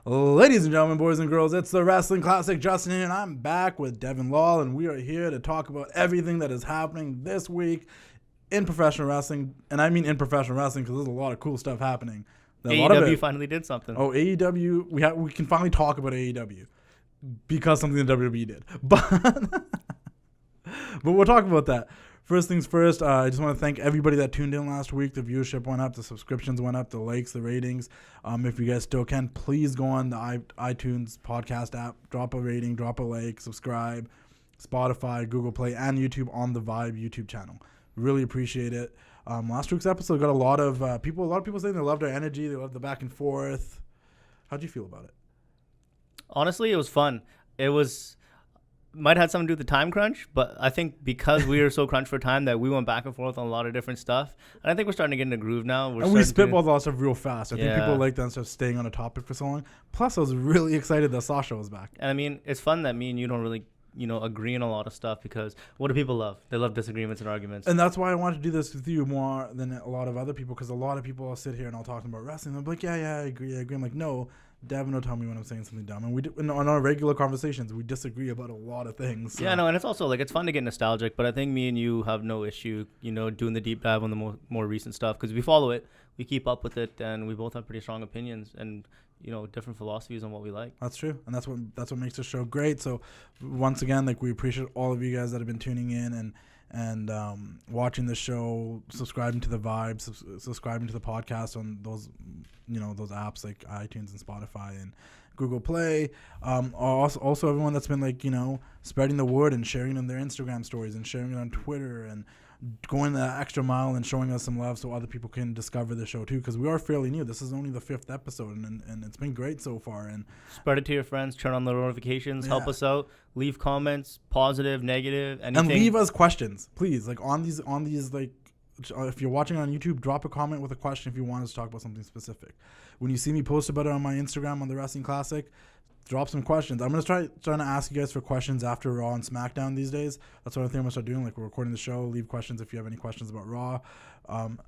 Ladies and gentlemen, boys and girls, it's the Wrestling Classic. Justin here, and I'm back with Devin Law, and we are here to talk about everything that is happening this week in professional wrestling. And I mean in professional wrestling because there's a lot of cool stuff happening. AEW finally did something. Oh, AEW, we can finally talk about AEW because something the WWE did. But we'll talk about that. First things first, I just want to thank everybody that tuned in last week. The viewership went up, the subscriptions went up, the likes, the ratings. If you guys still can, please go on the iTunes podcast app, drop a rating, drop a like, subscribe, Spotify, Google Play, and YouTube on the Vibe YouTube channel. Really appreciate it. Last week's episode got a lot of people saying they loved our energy, they loved the back and forth. How'd you feel about it? Honestly, it was fun. Might have something to do with the time crunch, but I think because we were so crunched for time that we went back and forth on a lot of different stuff. And I think we're starting to get in a groove now. We spitballed a lot of stuff real fast. I think people like that stuff staying on a topic for so long. Plus, I was really excited that Sasha was back. And I mean, it's fun that me and you don't really, agree on a lot of stuff because what do people love? They love disagreements and arguments. And that's why I wanted to do this with you more than a lot of other people, because a lot of people will sit here and I'll talk about wrestling. They'll be like, yeah, I agree. I'm like, no. Devin will tell me when I'm saying something dumb. And on our regular conversations, we disagree about a lot of things. So. Yeah, no, and it's also, it's fun to get nostalgic, but I think me and you have no issue, doing the deep dive on the more recent stuff because we follow it, we keep up with it, and we both have pretty strong opinions and, different philosophies on what we like. That's true, and that's what makes the show great. So, once again, we appreciate all of you guys that have been tuning in and watching the show, subscribing to the Vibe, subscribing to the podcast on those those apps like iTunes and Spotify and Google Play. Also everyone that's been spreading the word and sharing it on their Instagram stories and sharing it on Twitter and going the extra mile and showing us some love so other people can discover the show too, because we are fairly new. This is only the 5th episode and it's been great so far. And spread it to your friends, turn on the notifications, help us out, leave comments, positive, negative, anything. And leave us questions, please. On these if you're watching on YouTube, drop a comment with a question if you want us to talk about something specific. When you see me post about it on my Instagram on the Wrestling Classic, drop some questions. I'm going to trying to ask you guys for questions after Raw and SmackDown these days. That's what I think I'm going to start doing. We're recording the show. Leave questions if you have any questions about Raw.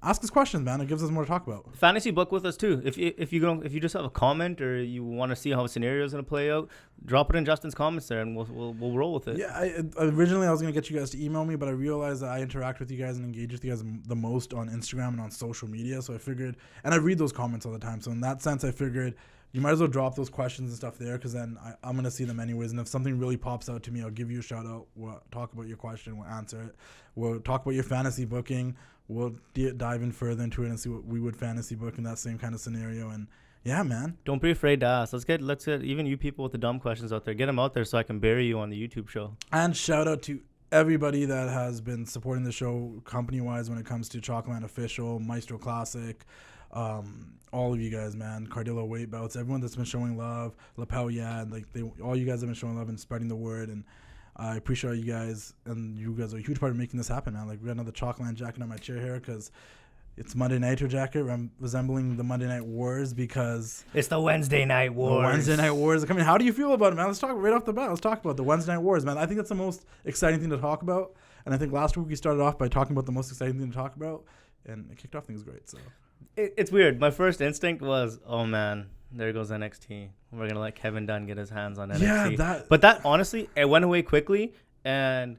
Ask us questions, man. It gives us more to talk about. Fantasy book with us too. If you just have a comment or you want to see how a scenario is going to play out, drop it in Justin's comments there, and we'll roll with it. Yeah, originally I was going to get you guys to email me, but I realized that I interact with you guys and engage with you guys the most on Instagram and on social media. So I figured, and I read those comments all the time. So in that sense, I figured you might as well drop those questions and stuff there, because then I'm going to see them anyways. And if something really pops out to me, I'll give you a shout out. We'll talk about your question. We'll answer it. We'll talk about your fantasy booking. We'll dive in further into it and see what we would fantasy book in that same kind of scenario. And yeah, man. Don't be afraid to ask. Let's get even you people with the dumb questions out there. Get them out there so I can bury you on the YouTube show. And shout out to everybody that has been supporting the show company-wise when it comes to Chalkland Official, Maestro Classic, all of you guys, man. Cardillo Weight Belts, everyone that's been showing love, Lapel, all you guys have been showing love and spreading the word, and I appreciate you guys, and you guys are a huge part of making this happen, man. We got another Chalkland jacket on my chair here because it's Monday Nitro jacket, resembling the Monday Night Wars because it's the Wednesday Night Wars. The Wednesday Night Wars are coming. How do you feel about it, man? Let's talk right off the bat. Let's talk about the Wednesday Night Wars, man. I think that's the most exciting thing to talk about, and I think last week we started off by talking about the most exciting thing to talk about, and it kicked off things great. So it's weird. My first instinct was, oh man, there goes NXT. We're going to let Kevin Dunn get his hands on NXT. Yeah, but that, honestly, it went away quickly. And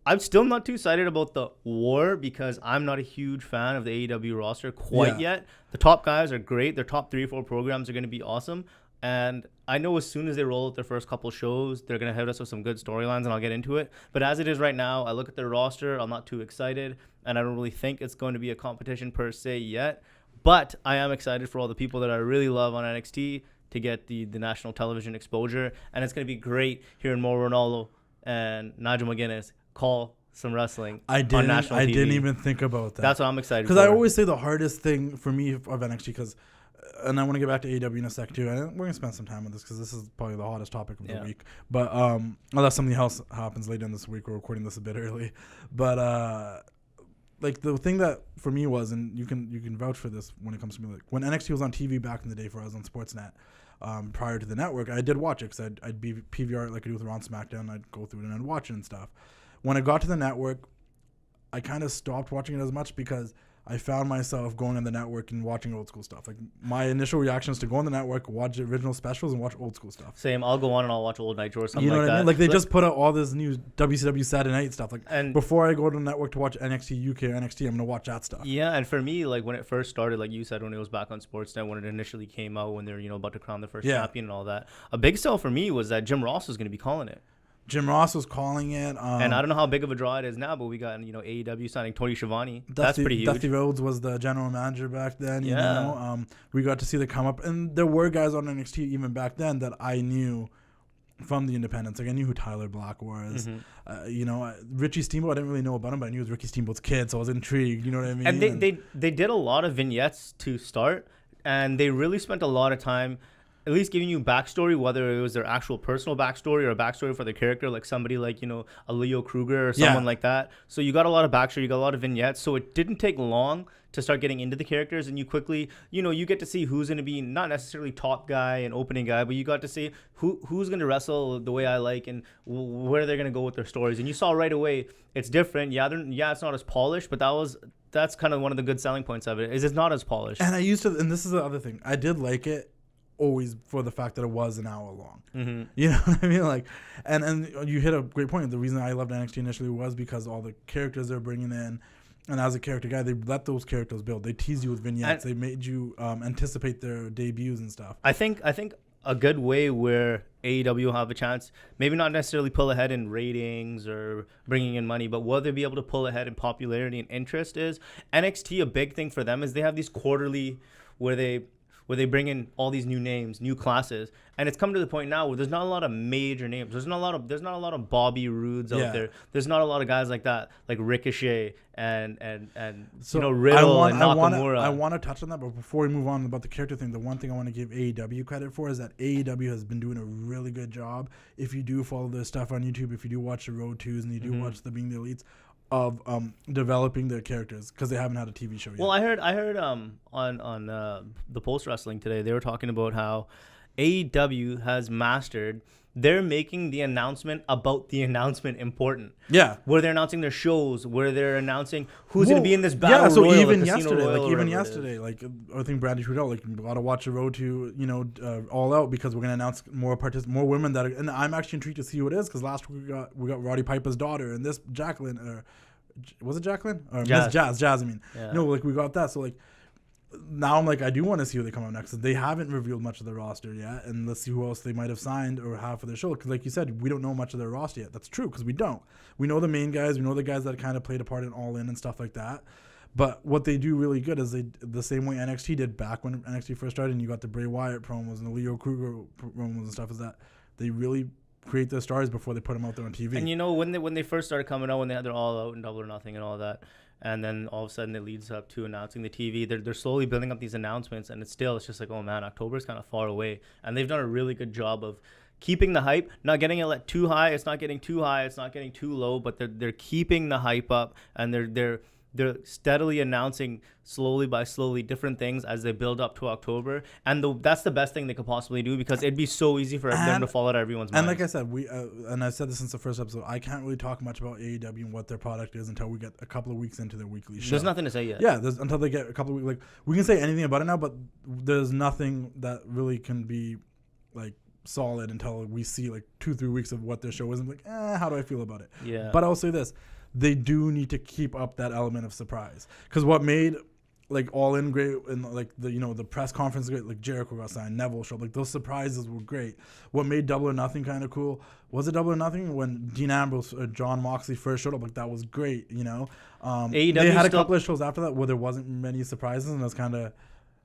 I'm still not too excited about the war because I'm not a huge fan of the AEW roster quite yet. The top guys are great. Their top 3 or 4 programs are going to be awesome. And I know as soon as they roll out their first couple shows, they're going to hit us with some good storylines, and I'll get into it. But as it is right now, I look at their roster. I'm not too excited. And I don't really think it's going to be a competition per se yet. But I am excited for all the people that I really love on NXT to get the national television exposure. And it's going to be great hearing Mo Ronaldo and Nigel McGuinness call some wrestling on national TV. I didn't even think about that. That's what I'm excited for. Because I always say the hardest thing for me of NXT, and I want to get back to AEW in a second too, and we're going to spend some time on this because this is probably the hottest topic of the week. But unless something else happens later in this week, we're recording this a bit early. But the thing that for me was, and you can vouch for this when it comes to me, when NXT was on TV back in the day for us on Sportsnet, prior to the network, I did watch it because I'd be PVR it like I do with Raw and SmackDown. I'd go through it and I'd watch it and stuff. When I got to the network, I kind of stopped watching it as much because I found myself going on the network and watching old school stuff. Like my initial reaction is to go on the network, watch the original specials, and watch old school stuff. Same. I'll go on and I'll watch old Nitro or something You know like what I that. mean? Like they just put out all this new WCW Saturday Night stuff. Like and before I go to the network to watch NXT UK or NXT, I'm gonna watch that stuff. yeah, and for me, like when it first started, like you said, when it was back on Sportsnet, when it initially came out, when they were about to crown the first champion and all that, a big sell for me was that Jim Ross was going to be calling it. Jim Ross was calling it. And I don't know how big of a draw it is now, but we got AEW signing Tony Schiavone. That's pretty huge. Dusty Rhodes was the general manager back then. You know, we got to see the come up, and there were guys on NXT even back then that I knew from the independents. Like I knew who Tyler Black was. Richie Steamboat, I didn't really know about him, but I knew it was Ricky Steamboat's kid, so I was intrigued. You know what I mean? And they did a lot of vignettes to start, and they really spent a lot of time at least giving you backstory, whether it was their actual personal backstory or a backstory for the character, like somebody like, a Leo Kruger or someone like that. So you got a lot of backstory, you got a lot of vignettes. So it didn't take long to start getting into the characters, and you quickly, you get to see who's going to be not necessarily top guy and opening guy, but you got to see who's going to wrestle the way I like and where they're going to go with their stories. And you saw right away it's different. Yeah, it's not as polished, but that's kind of one of the good selling points of it, is it's not as polished. And and this is the other thing, I did like it always for the fact that it was an hour long. Mm-hmm. You know what I mean? Like, and you hit a great point. The reason I loved NXT initially was because all the characters they're bringing in, and as a character guy, they let those characters build. They teased you with vignettes. They made you anticipate their debuts and stuff. I think a good way where AEW will have a chance, maybe not necessarily pull ahead in ratings or bringing in money, but will they be able to pull ahead in popularity and interest is NXT. A big thing for them is they have these quarterly where they bring in all these new names, new classes, and it's come to the point now where there's not a lot of major names. There's not a lot of Bobby Roodes out there. There's not a lot of guys like that, like Ricochet and Riddle and Nakamura. I want to touch on that, but before we move on about the character thing, the one thing I want to give AEW credit for is that AEW has been doing a really good job. If you do follow their stuff on YouTube, if you do watch the Road 2s and you do watch the Being the Elites, of developing their characters, because they haven't had a TV show yet. Well, I heard on the Post Wrestling today, they were talking about how AEW has mastered. They're making the announcement about the announcement important. Yeah, where they're announcing their shows, where they're announcing who's going to be in this battle. Yeah, so royal, even yesterday, like I think Brandy tweeted out, like we got to watch the Road to All Out because we're going to announce more women that are, and I'm actually intrigued to see who it is because last week we got Roddy Piper's daughter and this Jacqueline, or was it Jacqueline or Miss Jazz? I mean, like we got that. So like. Now I'm like, I do want to see who they come up next. They haven't revealed much of the roster yet, and let's see who else they might have signed or have for their show. Because like you said, we don't know much of their roster yet. That's true because we don't. We know the main guys. We know the guys that kind of played a part in All In and stuff like that. But what they do really good is the same way NXT did back when NXT first started, and you got the Bray Wyatt promos and the Leo Kruger promos and stuff, is that they really create their stars before they put them out there on TV. And when they first started coming out, when they had their All Out and Double or Nothing and all that, and then all of a sudden it leads up to announcing the TV. They're slowly building up these announcements, and it's just like, oh man, October's kind of far away. And they've done a really good job of keeping the hype, not getting it too high. It's not getting too high. It's not getting too low. But they're keeping the hype up, and they're steadily announcing slowly by slowly different things as they build up to October. And that's the best thing they could possibly do, because it'd be so easy for them to fall out of everyone's mind. And like I said, and I've said this since the first episode, I can't really talk much about AEW and what their product is until we get a couple of weeks into their weekly show. There's nothing to say yet. Yeah, until they get a couple of weeks. Like, we can say anything about it now, but there's nothing that really can be like solid until we see like 2-3 weeks of what their show is and like, how do I feel about it? Yeah. But I'll say this. They do need to keep up that element of surprise, because what made like All In great and like the press conference great, like Jericho got signed, Neville showed, like those surprises were great. What made Double or Nothing kind of cool was it Double or Nothing when Dean Ambrose or John Moxley first showed up, like that was great. AEW they had a couple of shows after that where there wasn't many surprises, and that's kind of.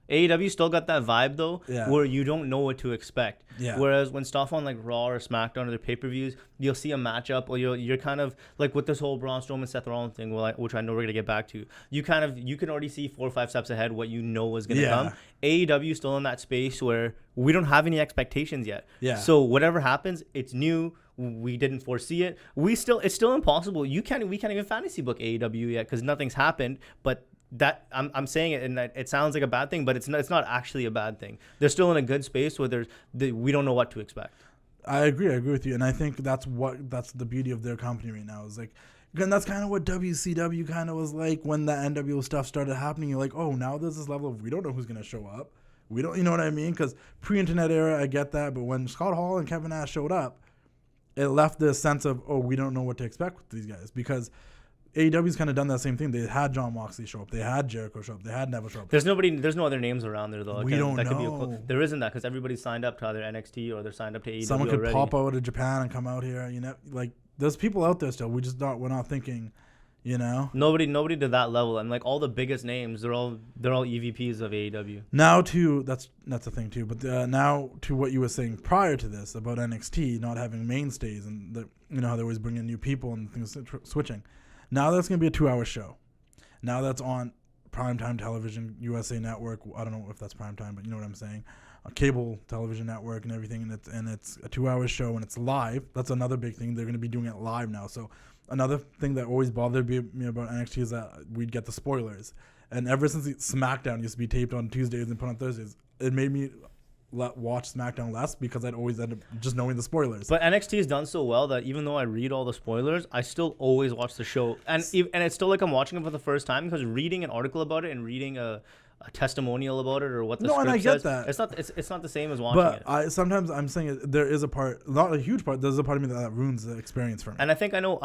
AEW still got that vibe though, where you don't know what to expect. Yeah. Whereas when stuff on like Raw or SmackDown or their pay-per-views, you'll see a matchup, or you're kind of like with this whole Braun Strowman Seth Rollins thing, which I know we're gonna get back to. You can already see 4 or 5 steps ahead what you know is gonna come. AEW is still in that space where we don't have any expectations yet. Yeah. So whatever happens, it's new. We didn't foresee it. It's still impossible. We can't even fantasy book AEW yet because nothing's happened. But that I'm saying it, and it sounds like a bad thing, but it's not actually a bad thing. They're still in a good space where we don't know what to expect. I agree with you, and I think that's the beauty of their company right now is like And that's kind of what WCW kind of was like when the NWO stuff started happening. You're like, oh, now there's this level of we don't know who's going to show up. We don't, you know what I mean? Because pre-internet era, I get that. But when Scott Hall and Kevin Nash showed up, it left this sense of, oh, we don't know what to expect with these guys. Because AEW's kind of done that same thing. They had Jon Moxley show up. They had Jericho show up. They had Neville show up. There's no other names around there, though. We don't know. There isn't that because everybody's signed up to either NXT or they're signed up to AEW Someone could already. pop out of Japan and come out here. You know, like, there's people out there still. We're not thinking, you know. Nobody to that level, and like all the biggest names, they're all EVPs of AEW. Now that's the thing too. But now to what you were saying prior to this about NXT not having mainstays and you know how they always bring in new people and things switching. Now that's gonna be a 2-hour show. Now that's on primetime television, USA Network. I don't know if that's primetime, but you know what I'm saying. A cable television network and everything, and it's a 2-hour show and it's live. That's another big thing. They're going to be doing it live now. So another thing that always bothered me about NXT is that we'd get the spoilers. And ever since SmackDown used to be taped on Tuesdays and put on Thursdays, it made me watch SmackDown less because I'd always end up just knowing the spoilers. But NXT has done so well that even though I read all the spoilers, I still always watch the show, and it's still like I'm watching it for the first time because reading an article about it and reading a testimonial about it or what the script and I says, get that. it's not the same as watching it. Sometimes I'm saying there is a part, not a huge part, there's a part of me that ruins the experience for me. And I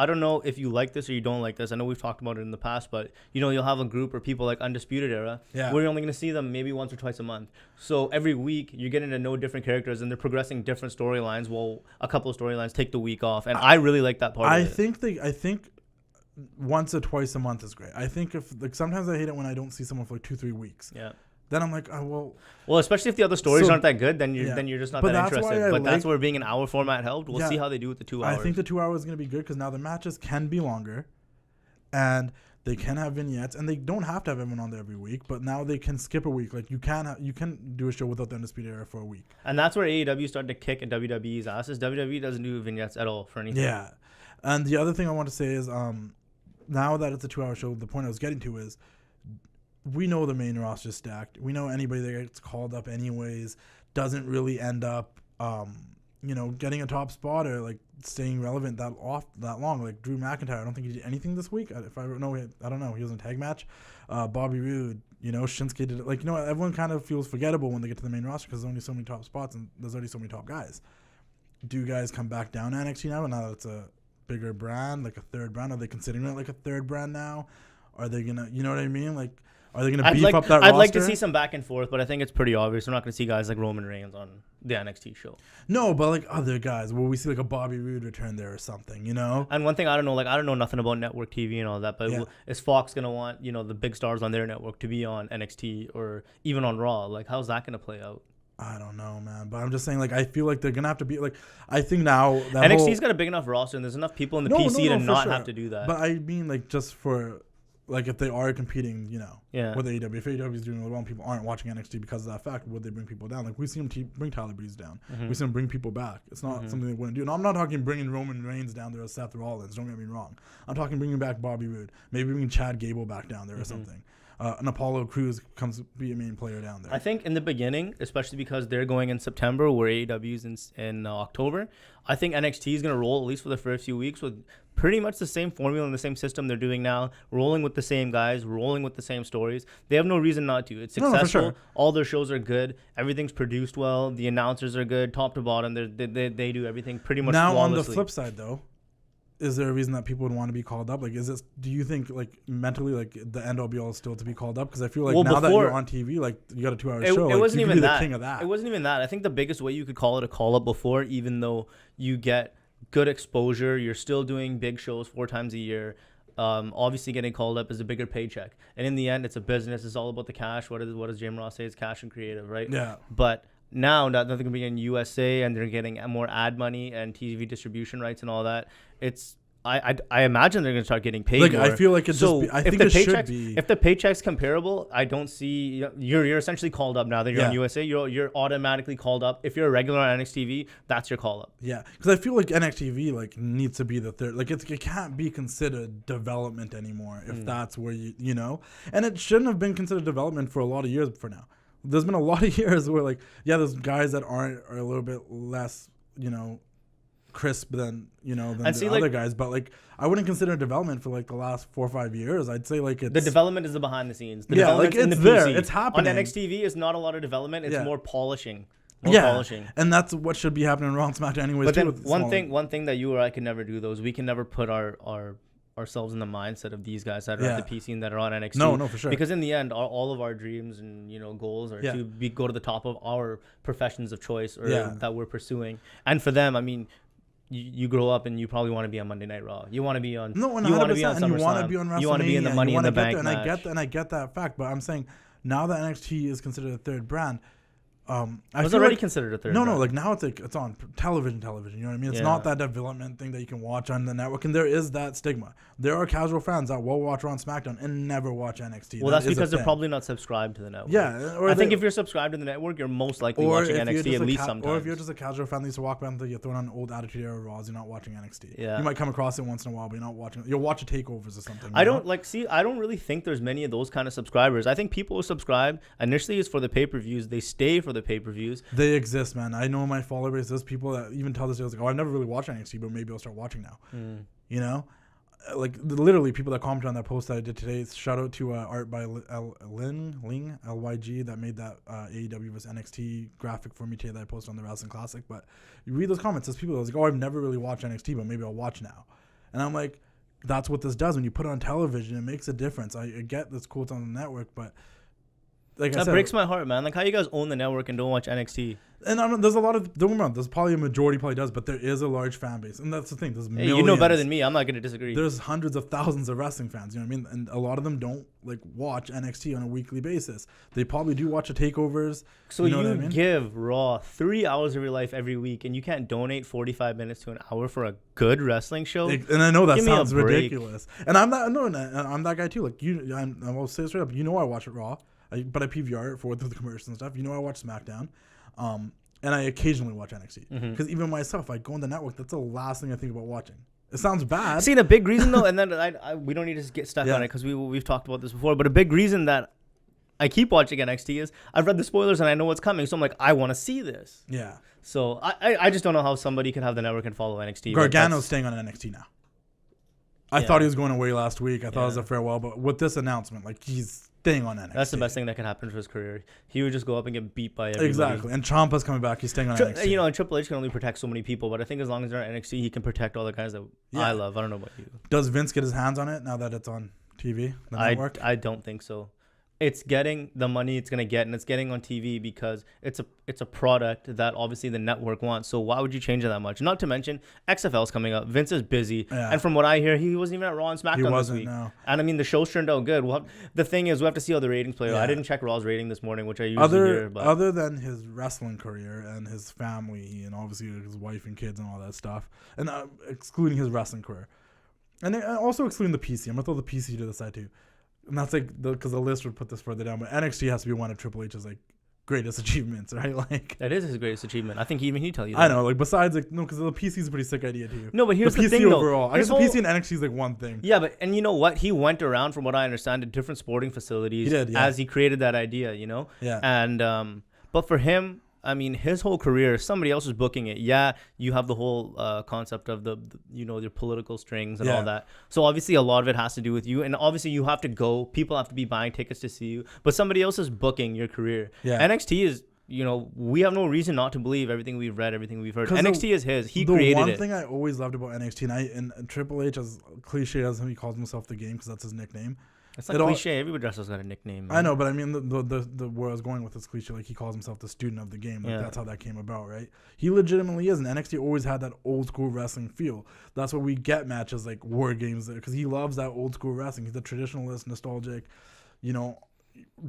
don't know if you like this or you don't like this. I know we've talked about it in the past, but you know, you'll have a group or people like Undisputed Era where you're only going to see them maybe once or twice a month. So every week you're getting to know different characters and they're progressing different storylines. Well, a couple of storylines take the week off, and I really like that part of it. I think once or twice a month is great. I think sometimes I hate it when I don't see someone for like 2-3 weeks. Yeah. Then I'm like, well, especially if the other stories aren't that good, then you're just not that interested. But that's where being an hour format helped. We'll see how they do with the 2 hours. I think the 2 hours is going to be good because now the matches can be longer, and they can have vignettes, and they don't have to have everyone on there every week. But now they can skip a week. Like you can do a show without the Undisputed Era for a week. And that's where AEW started to kick at WWE's asses. WWE doesn't do vignettes at all for anything. Yeah, and the other thing I want to say is, now that it's a 2-hour show, the point I was getting to is, we know the main roster's stacked. We know anybody that gets called up anyways doesn't really end up, getting a top spot or like staying relevant that long. Like Drew McIntyre, I don't think he did anything this week. I don't know. He was in a tag match. Bobby Roode, Shinsuke did it. Like, everyone kind of feels forgettable when they get to the main roster because there's only so many top spots and there's already so many top guys. Do guys come back down to NXT now that it's a bigger brand, like a third brand? Are they considering it like a third brand now? Are they gonna, you know what I mean? Like, are they gonna beef up that roster? I'd like to see some back and forth, but I think it's pretty obvious. We're not gonna see guys like Roman Reigns on the NXT show. No, but like other guys, will we see like a Bobby Roode return there or something? And one thing I don't know nothing about network TV and all that, but is Fox gonna want the big stars on their network to be on NXT or even on Raw? Like, how's that gonna play out? I don't know, man. But I'm just saying, like, I feel like they're gonna have to be like. I think now that NXT's got a big enough roster, and there's enough people in the PC to not have to do that. But I mean, like, just for like, if they are competing, with AEW, if AEW is doing really well, and people aren't watching NXT because of that fact, would they bring people down? Like, we see them bring Tyler Breeze down. Mm-hmm. We see them bring people back. It's not something they wouldn't do. And I'm not talking bringing Roman Reigns down there or Seth Rollins. Don't get me wrong. I'm talking bringing back Bobby Roode. Maybe bringing Chad Gable back down there or something. And Apollo Crews comes be a main player down there. I think in the beginning, especially because they're going in September, where AEW's in October, I think NXT is going to roll, at least for the first few weeks, with pretty much the same formula and the same system they're doing now, rolling with the same guys, rolling with the same stories. They have no reason not to. It's successful. No, for sure. All their shows are good. Everything's produced well. The announcers are good, top to bottom. They do everything pretty much flawlessly. Now, on the flip side, though, is there a reason that people would want to be called up? Like, do you think, like, mentally, like, the end all be all is still to be called up? Because I feel like now that you're on TV, like, you got a 2-hour show. It wasn't even that. The king of that. It wasn't even that. I think the biggest way you could call it a call up before, even though you get good exposure, you're still doing big shows 4 times a year. Obviously, getting called up is a bigger paycheck. And in the end, it's a business. It's all about the cash. What does Jim Ross say? It's cash and creative, right? Yeah. But now that they're going to be in USA and they're getting more ad money and TV distribution rights and all that, I imagine they're going to start getting paid more. I feel like it's so just I think it should be. If the paycheck's comparable, I don't see you're essentially called up now that you're on USA. You're automatically called up. If you're a regular on NXT TV, that's your call up. Yeah, because I feel like NXT TV like needs to be the third. Like it can't be considered development anymore if that's where and it shouldn't have been considered development for a lot of years for now. There's been a lot of years where there's guys that are a little bit less crisp than than And the see, other like- guys. But like I wouldn't consider development for like the last 4 or 5 years. I'd say like it's The development is the behind the scenes. The Yeah, development's like, in it's the there. PC. It's happening. On NXTV, it's not a lot of development. It's Yeah. more polishing. More yeah, polishing. and that's what should be happening in Raw and SmackDown anyways. But too, then with the one smaller- thing that you or I can never do though is we can never put ourselves in the mindset of these guys that are Yeah. at the PC and that are on NXT. No, for sure. Because in the end, all of our dreams and goals are Yeah. to go to the top of our professions of choice or Yeah. that we're pursuing. And for them, I mean, you grow up and you probably want to be on Monday Night Raw. You want to be on. No, You want to be on 100%, and you want to SummerSlam. be on WrestleMania. You want to be in the you Money in wanna the get Bank there, match. and I get that fact. But I'm saying now that NXT is considered a third brand, I It was feel already like, considered a third. No, brand. like now it's on television. You know what I mean? It's Yeah. not that development thing that you can watch on the network, and there is that stigma. There are casual fans that will watch Raw and SmackDown and never watch NXT. Well, That that's is a because they're thing. probably not subscribed to the network. Yeah, or I think they- if you're subscribed to the network, you're most likely or watching if you're NXT just at a least ca- sometimes. Or if you're just a casual fan that used to walk around, you're throwing on old Attitude Era Raws, you're not watching NXT. Yeah. You might come across it once in a while, but you're not watching. You'll watch a takeovers or something. I you know? don't I don't really think there's many of those kind of subscribers. I think people who subscribe initially is for the pay-per-views. They stay for the pay-per-views. They exist, man. I know my follower base. There's people that even tell this, like, oh, I've never really watched NXT, but maybe I'll start watching now. You know, like literally people that commented on that post that I did today. Shout out to art by Ling LYG that made that AEW vs NXT graphic for me today that I posted on the Wrestling Classic. But you read those comments, there's people that was like, oh, I've never really watched NXT, but maybe I'll watch now. And I'm like, that's what this does when you put it on television. It makes a difference. I get this cool it's on the network, but like I That said, breaks my heart, man. Like how you guys own the network and don't watch NXT. and there's a lot of don't get me wrong, there's probably a majority probably does, but there is a large fan base, and that's the thing. There's Hey, millions. you know better than me. I'm not going to disagree. There's hundreds of thousands of wrestling fans. You know what I mean? And a lot of them don't like watch NXT on a weekly basis. They probably do watch the takeovers. So you know what I mean? give Raw 3 hours of your life every week, and you can't donate 45 minutes to an hour for a good wrestling show. And I know that Give me a sounds break. ridiculous. And I'm that guy too. Like I will say it straight up. You know I watch it Raw, but I PVR it for the commercials and stuff. You know I watch SmackDown. And I occasionally watch NXT because even myself, I go on the network. That's the last thing I think about watching. It sounds bad. See, the big reason though, and then we don't need to get stuck Yeah. on it because we've talked about this before. But a big reason that I keep watching NXT is I've read the spoilers and I know what's coming, so I'm like, I want to see this. Yeah, So I just don't know how somebody could have the network and follow NXT. but Gargano's staying on NXT now. I Yeah. thought he was going away last week. I thought it was Yeah. a farewell, but with this announcement, like he's staying on NXT. That's the best thing that can happen for his career. He would just go up and get beat by everybody. Exactly. And Ciampa's coming back. He's staying on NXT. You know, and Triple H can only protect so many people, but I think as long as they're on NXT, he can protect all the guys that Yeah. I love. I don't know about you. Does Vince get his hands on it now that it's on TV, the network? I don't think so. It's getting the money it's gonna get, and it's getting on TV because it's a product that obviously the network wants. So why would you change it that much? Not to mention XFL's coming up. Vince is busy, Yeah. and from what I hear, he wasn't even at Raw and SmackDown He this wasn't, week. no. And I mean, the shows turned out good. The thing is, we have to see how the ratings play out. Yeah. I didn't check Raw's rating this morning, which I usually hear. But Other than his wrestling career and his family and obviously his wife and kids and all that stuff, and excluding his wrestling career, and then also excluding the PC. I'm gonna throw the PC to the side too, and that's like because the list would put this further down. But NXT has to be one of Triple H's like greatest achievements, right? Like that is his greatest achievement. I think even he'd tell you that. I know, like besides like no, because the PC is a pretty sick idea too. No, but here's the PC thing, though. overall. I His guess the whole- PC and NXT is like one thing. Yeah, but and you know what? He went around, from what I understand, to different sporting facilities He did, yeah. as he created that idea, you know? Yeah. And but for him, I mean, his whole career, somebody else was booking it. Yeah, you have the whole concept of the your political strings and Yeah. all that. So obviously a lot of it has to do with you, and obviously you have to go. People have to be buying tickets to see you, but somebody else is booking your career. Yeah. NXT is. You know, we have no reason not to believe everything we've read, everything we've heard. 'Cause NXT is his. He the created one it. thing I always loved about NXT, and Triple H, as cliche as him, he calls himself the Game because that's his nickname. It's like it all- cliche. Everybody wrestler's got a nickname. I know, but I mean the where I was going with this cliche, like he calls himself the student of the game. Like Yeah. that's how that came about, right? He legitimately is, and NXT always had that old school wrestling feel. That's why we get matches like War Games there, because he loves that old school wrestling. He's a traditionalist, nostalgic, you know,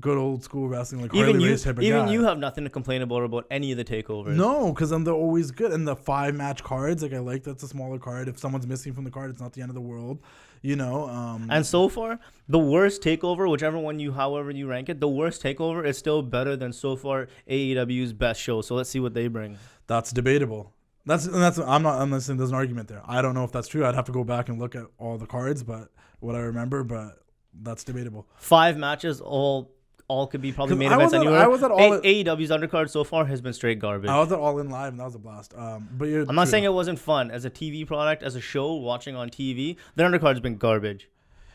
good old school wrestling, like Even Harley you, Race type of even guy. you have nothing to complain about any of the takeovers. No, because they're always good. And the 5-match cards, like I like that's a smaller card. If someone's missing from the card, it's not the end of the world, you know. And so far, the worst takeover, however you rank it, the worst takeover is still better than so far AEW's best show. So let's see what they bring. That's debatable. I'm not saying there's an argument there. I don't know if that's true. I'd have to go back and look at all the cards, but what I remember, but that's debatable. 5 matches, all all could be probably 'Cause main I events was at- anywhere. I was at all at- AEW's undercard so far has been straight garbage. I was at All In Live, and that was a blast. But you're I'm not true. saying it wasn't fun as a TV product, as a show watching on TV. Their undercard's been garbage.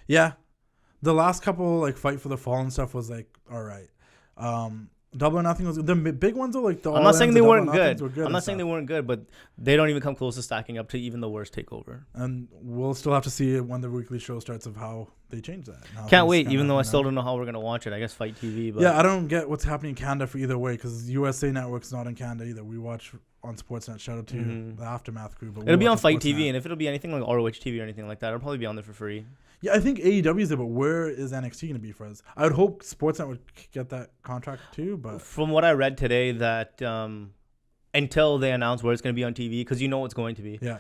Yeah, the last couple like Fight for the Fallen stuff was like all right. Double or Nothing was the big ones are like the. I'm not saying they weren't good. Were I'm not saying they weren't good, but they don't even come close to stacking up to even the worst takeover. And we'll still have to see when the weekly show starts of how they change that. and how Can't things wait, kinda, even though I you still know. don't know how we're gonna watch it. I guess Fight TV. But Yeah, I don't get what's happening in Canada for either way because USA Network's not in Canada either. We watch on Sportsnet. Shout out to the Aftermath crew. But we it'll be watch on Fight Sportsnet. TV, and if it'll be anything like ROH TV or anything like that, it'll probably be on there for free. Yeah, I think AEW is there, but where is NXT going to be for us? I would hope Sportsnet would get that contract too, but From what I read today, that until they announce where it's going to be on TV, because you know it's going to be, yeah.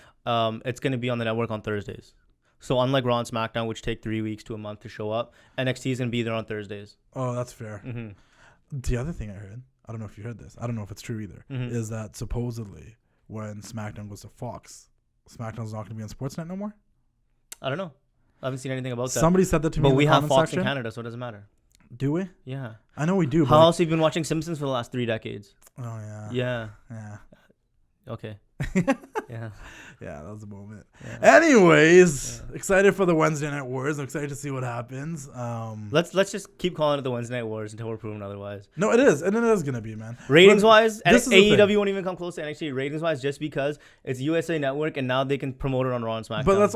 it's going to be on the network on Thursdays. So unlike Raw and SmackDown, which take 3 weeks to a month to show up, NXT is going to be there on Thursdays. Oh, that's fair. Mm-hmm. The other thing I heard, I don't know if you heard this, I don't know if it's true either, is that supposedly when SmackDown goes to Fox, SmackDown's not going to be on Sportsnet no more? I don't know. I haven't seen anything about that. Somebody said that to me But in we the have comment Fox section. in Canada, so it doesn't matter. Do we? Yeah. I know we do. How but else have you been watching Simpsons for the last 3 decades? Oh, yeah. Yeah. Yeah. Okay. Yeah. Yeah, that was the moment. Yeah. Anyways, excited for the Wednesday Night Wars. I'm excited to see what happens. Let's just keep calling it the Wednesday Night Wars until we're proven otherwise. No, it is. And it is going to be, man. Ratings wise, this is the AEW thing. won't even come close to NXT ratings wise just because it's USA Network and now they can promote it on Raw and SmackDown. But let's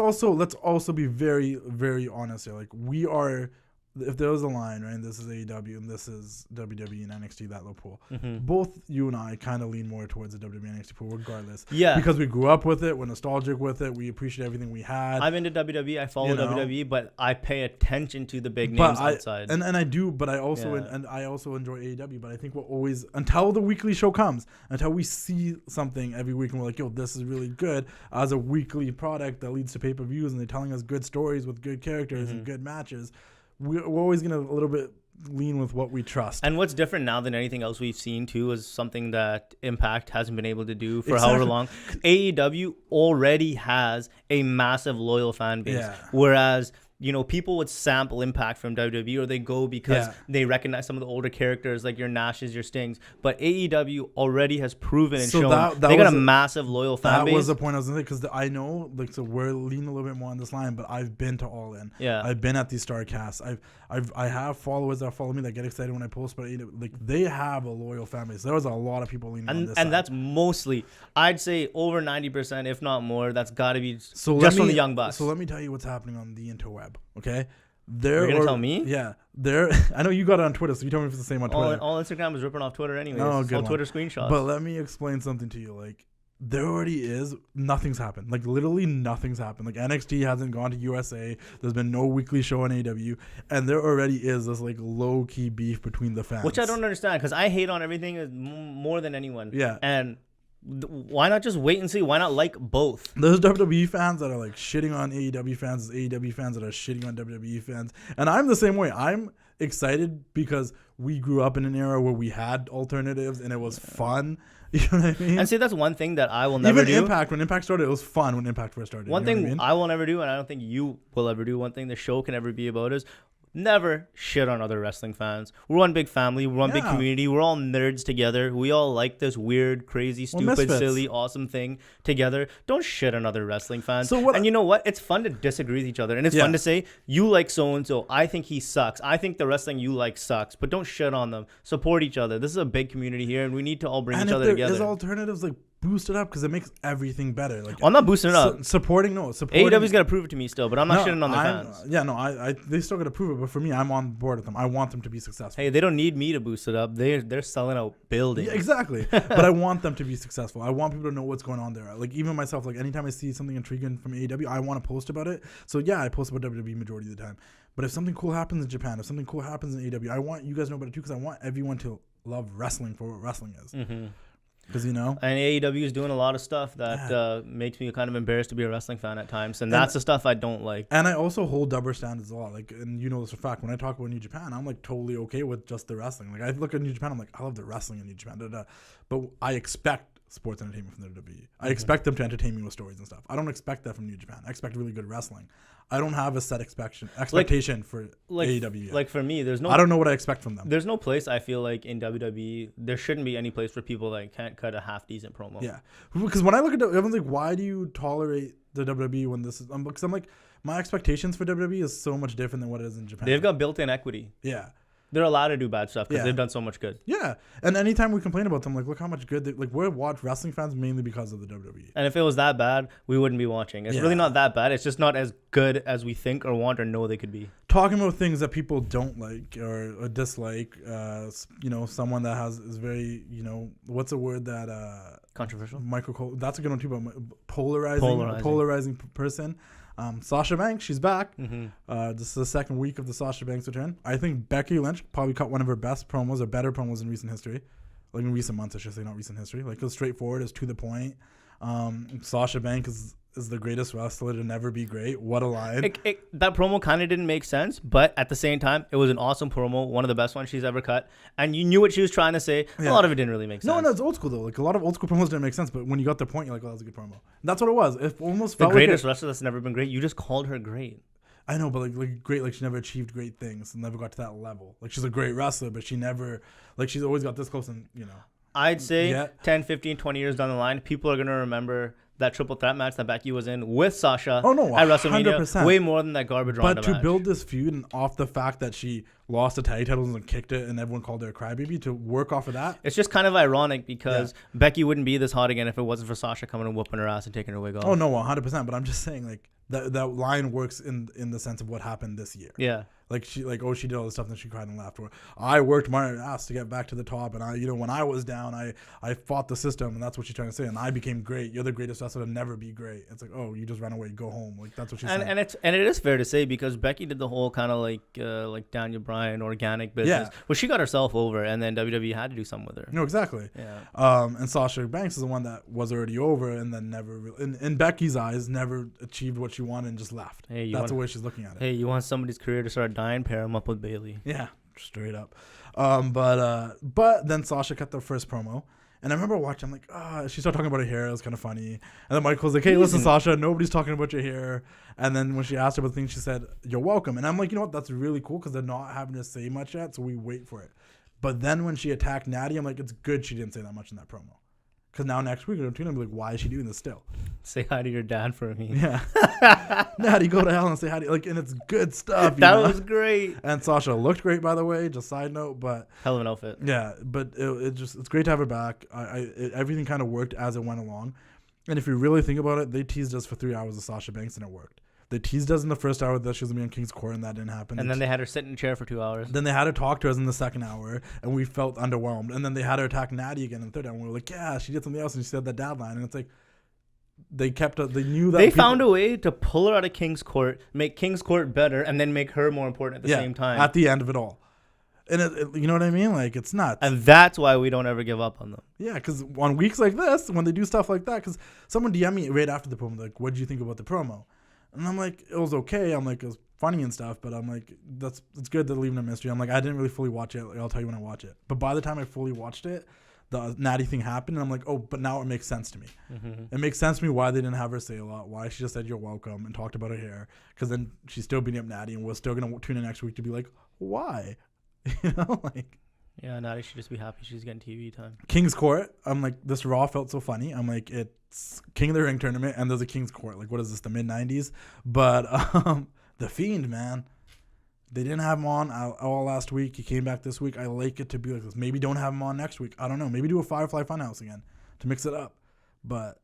also be very, very honest here. Like, we are, if there was a line, right, and this is AEW and this is WWE and NXT, that little pool, both you and I kind of lean more towards the WWE and NXT pool regardless. Yeah. Because we grew up with it, we're nostalgic with it, we appreciate everything we had. I'm into WWE. I follow You know? WWE, but I pay attention to the big names outside. And I do, but I also Yeah. and I also enjoy AEW. But I think we're always, until the weekly show comes, until we see something every week and we're like, yo, this is really good as a weekly product that leads to pay-per-views and they're telling us good stories with good characters and good matches, we're always gonna a little bit lean with what we trust. And what's different now than anything else we've seen too is something that Impact hasn't been able to do for however long. AEW already has a massive loyal fan base, whereas people would sample Impact from WWE or they go because they recognize some of the older characters like your Nashes, your Stings. But AEW already has proven and shown that they got a massive loyal fan base. That was the point I was going to say, because I know, like, so we're leaning a little bit more on this line, but I've been to All In. Yeah. I've been at these StarCasts. I have followers that follow me that get excited when I post, but like, they have a loyal fan base. There was a lot of people leaning on this side. And that's mostly, I'd say over 90%, if not more, that's got to be from the Young Bucks. So let me tell you what's happening on the interweb, okay? You're going to tell me? Yeah. I know you got it on Twitter, so you tell me if it's the same on Twitter. All Instagram is ripping off Twitter anyways. Oh, It's good all one. Twitter screenshots. But let me explain something to you. Like, there already is, nothing's happened. Like, literally nothing's happened. Like, NXT hasn't gone to USA. There's been no weekly show on AEW. And there already is this, like, low-key beef between the fans. Which I don't understand, because I hate on everything more than anyone. Yeah. And why not just wait and see? Why not like both? There's WWE fans that are, like, shitting on AEW fans. There's AEW fans that are shitting on WWE fans. And I'm the same way. I'm excited because we grew up in an era where we had alternatives and it was fun. You know what I mean? And see, that's one thing that I will never do. Even Impact, when Impact started, it was fun when Impact first started. One you know thing what I mean? I will never do, and I don't think you will ever do, one thing the show can ever be about is never shit on other wrestling fans. We're one big family. We're one big community. We're all nerds together. We all like this weird, crazy, stupid, misfits. silly, awesome thing together. Don't shit on other wrestling fans. So what- and you know what? It's fun to disagree with each other. And it's fun to say, you like so-and-so. I think he sucks. I think the wrestling you like sucks. But don't shit on them. Support each other. This is a big community here, and we need to all bring each other together. And if there is alternatives, like, boost it up because it makes everything better. Like, I'm not boosting it up. Supporting. AEW's got to prove it to me still, but I'm not shitting on the fans. Yeah, no, I they still got to prove it, but for me, I'm on board with them. I want them to be successful. Hey, they don't need me to boost it up. They're selling out buildings. Yeah, exactly. But I want them to be successful. I want people to know what's going on there. Like, even myself, like, anytime I see something intriguing from AEW, I want to post about it. So yeah, I post about WWE majority of the time. But if something cool happens in Japan, if something cool happens in AEW, I want you guys to know about it too, because I want everyone to love wrestling for what wrestling is. Because, And AEW is doing a lot of stuff that makes me kind of embarrassed to be a wrestling fan at times. And that's the stuff I don't like. And I also hold double standards a lot. Like, and you know this for a fact, when I talk about New Japan, I'm, like, totally okay with just the wrestling. Like, I look at New Japan, I'm like, I love the wrestling in New Japan. But I expect sports entertainment from the WWE. I expect them to entertain me with stories and stuff. I don't expect that from New Japan. I expect really good wrestling. I don't have a set expectation for AEW yet. Like for me, I don't know what I expect from them. There's no place I feel like in WWE there shouldn't be any place for people that can't cut a half decent promo. Yeah, because when I look at everyone's like, why do you tolerate the WWE when this is? Because I'm like, my expectations for WWE is so much different than what it is in Japan. They've got built-in equity. Yeah. They're allowed to do bad stuff because they've done so much good. Yeah, and anytime we complain about them, like, look how much good we're watch wrestling fans mainly because of the WWE. And if it was that bad, we wouldn't be watching. It's really not that bad. It's just not as good as we think or want or know they could be. Talking about things that people don't like or dislike, someone that is very, what's a word that controversial? That's a good one too. But polarizing person. Sasha Banks, she's back. This is the second week of the Sasha Banks return. I think Becky Lynch probably cut one of her best promos or better promos in recent history. Like in recent months, I should say, not recent history. Like, it's straightforward, it's to the point. Sasha Banks is the greatest wrestler to never be great. What a line. That promo kind of didn't make sense, but at the same time, it was an awesome promo, one of the best ones she's ever cut. And you knew what she was trying to say. A lot of it didn't really make sense. No, it's old school, though. Like, a lot of old school promos didn't make sense, but when you got the point, you're like, oh, that was a good promo. And that's what it was. It almost felt the greatest wrestler that's never been great. You just called her great. I know, but like great, like she never achieved great things and never got to that level. Like, she's a great wrestler, but she never, like, she's always got this close and, I'd say 10, 15, 20 years down the line, people are going to remember that triple threat match that Becky was in with Sasha at WrestleMania 100%. Way more than that garbage Ronda match. But to build this feud and off the fact that she lost the tag titles and kicked it and everyone called her a crybaby, to work off of that. It's just kind of ironic because Becky wouldn't be this hot again if it wasn't for Sasha coming and whooping her ass and taking her wig off. Oh, no, 100%. But I'm just saying, like, that line works in the sense of what happened this year. Yeah. Like, she did all this stuff and then she cried and laughed. Or I worked my ass to get back to the top, and when I was down, I fought the system, and that's what she's trying to say. And I became great. You're the greatest wrestler to never be great. It's like, oh, you just ran away, go home. Like, that's what she's saying. And it is fair to say because Becky did the whole kind of like Daniel Bryan organic business, where she got herself over, and then WWE had to do something with her. No, exactly. Yeah. And Sasha Banks is the one that was already over, and then never, in Becky's eyes, never achieved what she wanted and just left. That's the way she's looking at it. Hey, you want somebody's career to start dying? Pair them up with Bailey. Yeah, straight up. But then Sasha cut the first promo, and I remember watching. I'm like, she started talking about her hair. It was kind of funny. And then Michael's like, hey, listen, Sasha, nobody's talking about your hair. And then when she asked her about things, she said, you're welcome. And I'm like, you know what? That's really cool because they're not having to say much yet, so we wait for it. But then when she attacked Natty, I'm like, it's good she didn't say that much in that promo. Because now next week, I'm going to be like, why is she doing this still? Say hi to your dad for me. Yeah. Natty, go to hell and say hi to, like, and it's good stuff. That was great. And Sasha looked great, by the way, just side note, but. Hell of an outfit. Yeah, but it's great to have her back. Everything kind of worked as it went along. And if you really think about it, they teased us for 3 hours of Sasha Banks and it worked. They teased us in the first hour that she was going to be on King's Court, and that didn't happen. And then they had her sit in a chair for 2 hours. Then they had her talk to us in the second hour, and we felt underwhelmed. And then they had her attack Natty again in the third hour, and we were like, yeah, she did something else, and she said that dad line. And it's like, they knew that. They found a way to pull her out of King's Court, make King's Court better, and then make her more important at the same time. At the end of it all. And you know what I mean? Like, it's nuts. And that's why we don't ever give up on them. Yeah, because on weeks like this, when they do stuff like that, because someone DM'd me right after the promo, like, what did you think about the promo? And I'm like, it was okay. I'm like, it was funny and stuff, but I'm like, it's good they're leaving a mystery. I'm like, I didn't really fully watch it. Like, I'll tell you when I watch it. But by the time I fully watched it, the Natty thing happened, and I'm like, oh, but now it makes sense to me. Mm-hmm. It makes sense to me why they didn't have her say a lot, why she just said you're welcome and talked about her hair, because then she's still beating up Natty, and we're still going to tune in next week to be like, why? Like. Yeah, Natty should just be happy she's getting TV time. King's Court, I'm like, this Raw felt so funny. I'm like, it's King of the Ring tournament, and there's a King's Court. Like, what is this, the mid-90s? But The Fiend, man. They didn't have him on all last week. He came back this week. I like it to be like this. Maybe don't have him on next week. I don't know. Maybe do a Firefly Funhouse again to mix it up. But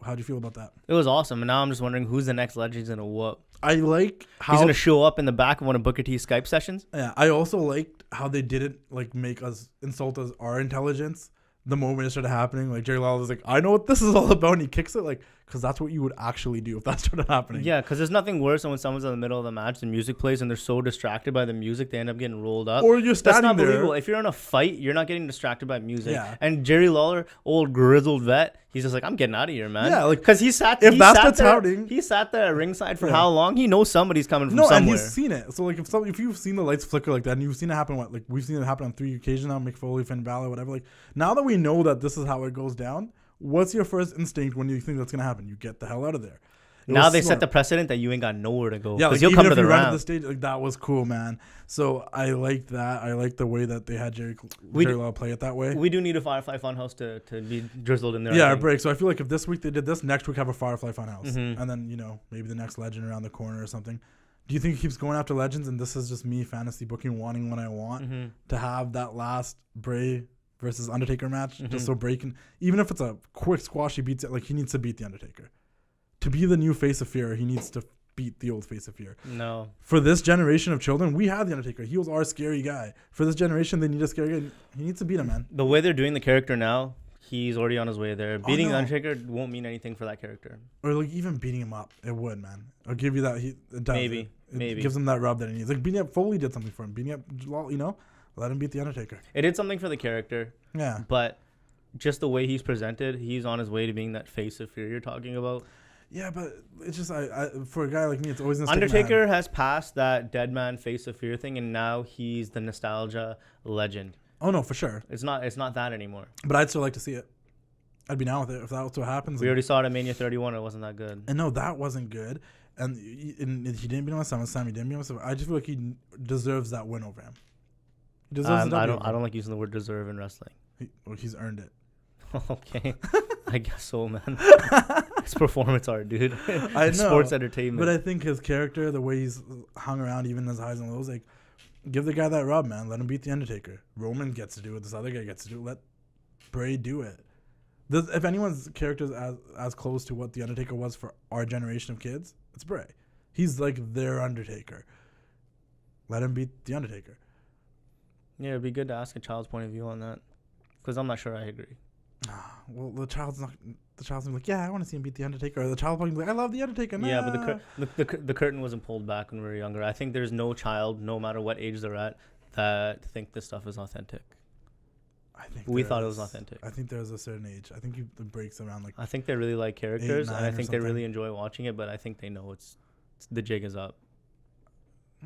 how'd you feel about that? It was awesome. And now I'm just wondering who's the next legend he's going to whoop. I like how he's going to show up in the back of one of Booker T's Skype sessions. Yeah, I also liked how they didn't like make us insult us our intelligence the moment it started happening. Like, Jerry Lawler was like, I know what this is all about, and he kicks it, like, because that's what you would actually do if that started happening. Yeah, because there's nothing worse than when someone's in the middle of the match, the music plays, and they're so distracted by the music, they end up getting rolled up. Or you're standing That's not there. believable. If you're in a fight, you're not getting distracted by music. Yeah. And Jerry Lawler, old grizzled vet, he's just like, I'm getting out of here, man. Yeah, like, because he sat there at ringside for how long? He knows somebody's coming from somewhere. And he's seen it. So, like, if you've seen the lights flicker like that, and you've seen it happen, we've seen it happen on 3 occasions now, Mick Foley, Finn Balor, whatever. Like, now that we know that this is how it goes down, What's your first instinct when you think that's gonna happen? You get the hell out of there. Now they set the precedent that you ain't got nowhere to go. Yeah, Because like, you'll come even to if the you run to the round. stage, like, that was cool, man. So I liked that. I liked the way that they had Jerry Lawler play it that way. We do need a Firefly Funhouse to be drizzled in there. Yeah, a break. So I feel like if this week they did this, next week have a Firefly Funhouse, Mhm. and then maybe the next Legend around the corner or something. Do you think he keeps going after Legends, and this is just me fantasy booking, wanting what I want Mhm. to have that last Bray versus Undertaker match, Mhm. just so Bray can, even if it's a quick squash, he beats it. Like, he needs to beat the Undertaker to be the new face of fear. He needs to beat the old face of fear. No. For this generation of children, we had the Undertaker. He was our scary guy. For this generation, they need a scary guy. He needs to beat him, man. The way they're doing the character now, he's already on his way there. Beating no. Undertaker won't mean anything for that character. Or like even beating him up, it would, man. I'll give you that. It does. Maybe. It Maybe. gives him that rub that he needs. Like beating up Foley did something for him. Beating up, let him beat the Undertaker. It did something for the character, Yeah. but just the way he's presented, he's on his way to being that face of fear you're talking about. Yeah, but it's just I for a guy like me, it's always gonna stick in my head. Undertaker has passed that dead man face of fear thing, and now he's the nostalgia legend. Oh no, for sure. It's not that anymore. But I'd still like to see it. I'd be down with it if that's what happens. We already saw it at Mania 31. It wasn't that good. And no, that wasn't good. And he didn't beat him on SummerSlam. He didn't beat him on SummerSlam. I just feel like he deserves that win over him. He deserves the I W. don't like using the word deserve in wrestling. He's earned it. Okay, I guess so, man. It's performance art, dude. I know. Sports entertainment. But I think his character, the way he's hung around, even his highs and lows, like, give the guy that rub, man. Let him beat the Undertaker. Roman gets to do it. This other guy gets to do it. Let Bray do it. If anyone's character is as close to what the Undertaker was for our generation of kids, it's Bray. He's like their Undertaker. Let him beat the Undertaker. Yeah, it'd be good to ask a child's point of view on that, because I'm not sure I agree. Well, the child's gonna be like, yeah, I want to see him beat the Undertaker. Or the child probably be like, I love the Undertaker. Nah. Yeah, but the curtain wasn't pulled back when we were younger. I think there's no child, no matter what age they're at, that think this stuff is authentic. I think We thought it was authentic. I think there's a certain age. I think the breaks around like. I think they really like characters, 8, 9 and I or think they something. really enjoy watching it. But I think they know it's the jig is up.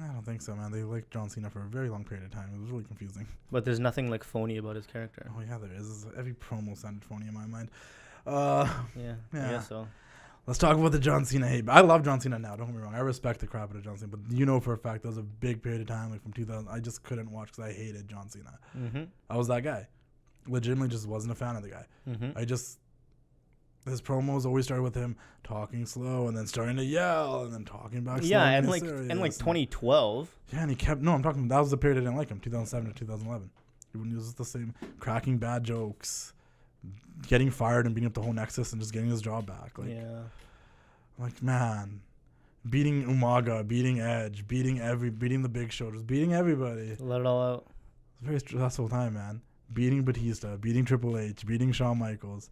I don't think so, man. They liked John Cena for a very long period of time. It was really confusing. But there's nothing like phony about his character. Oh yeah, there is. Every promo sounded phony in my mind. Yeah, I yeah. guess so. Let's talk about the John Cena hate. I love John Cena now. Don't get me wrong. I respect the crap out of John Cena, but for a fact there was a big period of time, like from 2000. I just couldn't watch because I hated John Cena. Mm-hmm. I was that guy. Legitimately, just wasn't a fan of the guy. Mm-hmm. His promos always started with him talking slow and then starting to yell and then talking back. Yeah, slow and being like serious. in like 2012. Yeah, and he kept. No, I'm talking. That was the period I didn't like him. 2007 to 2011. When he was just the same, cracking bad jokes, getting fired and beating up the whole Nexus and just getting his job back. Like, Yeah. like man, beating Umaga, beating Edge, beating the Big Show, just beating everybody. Let it all out. It's a very stressful time, man. Beating Batista, beating Triple H, beating Shawn Michaels.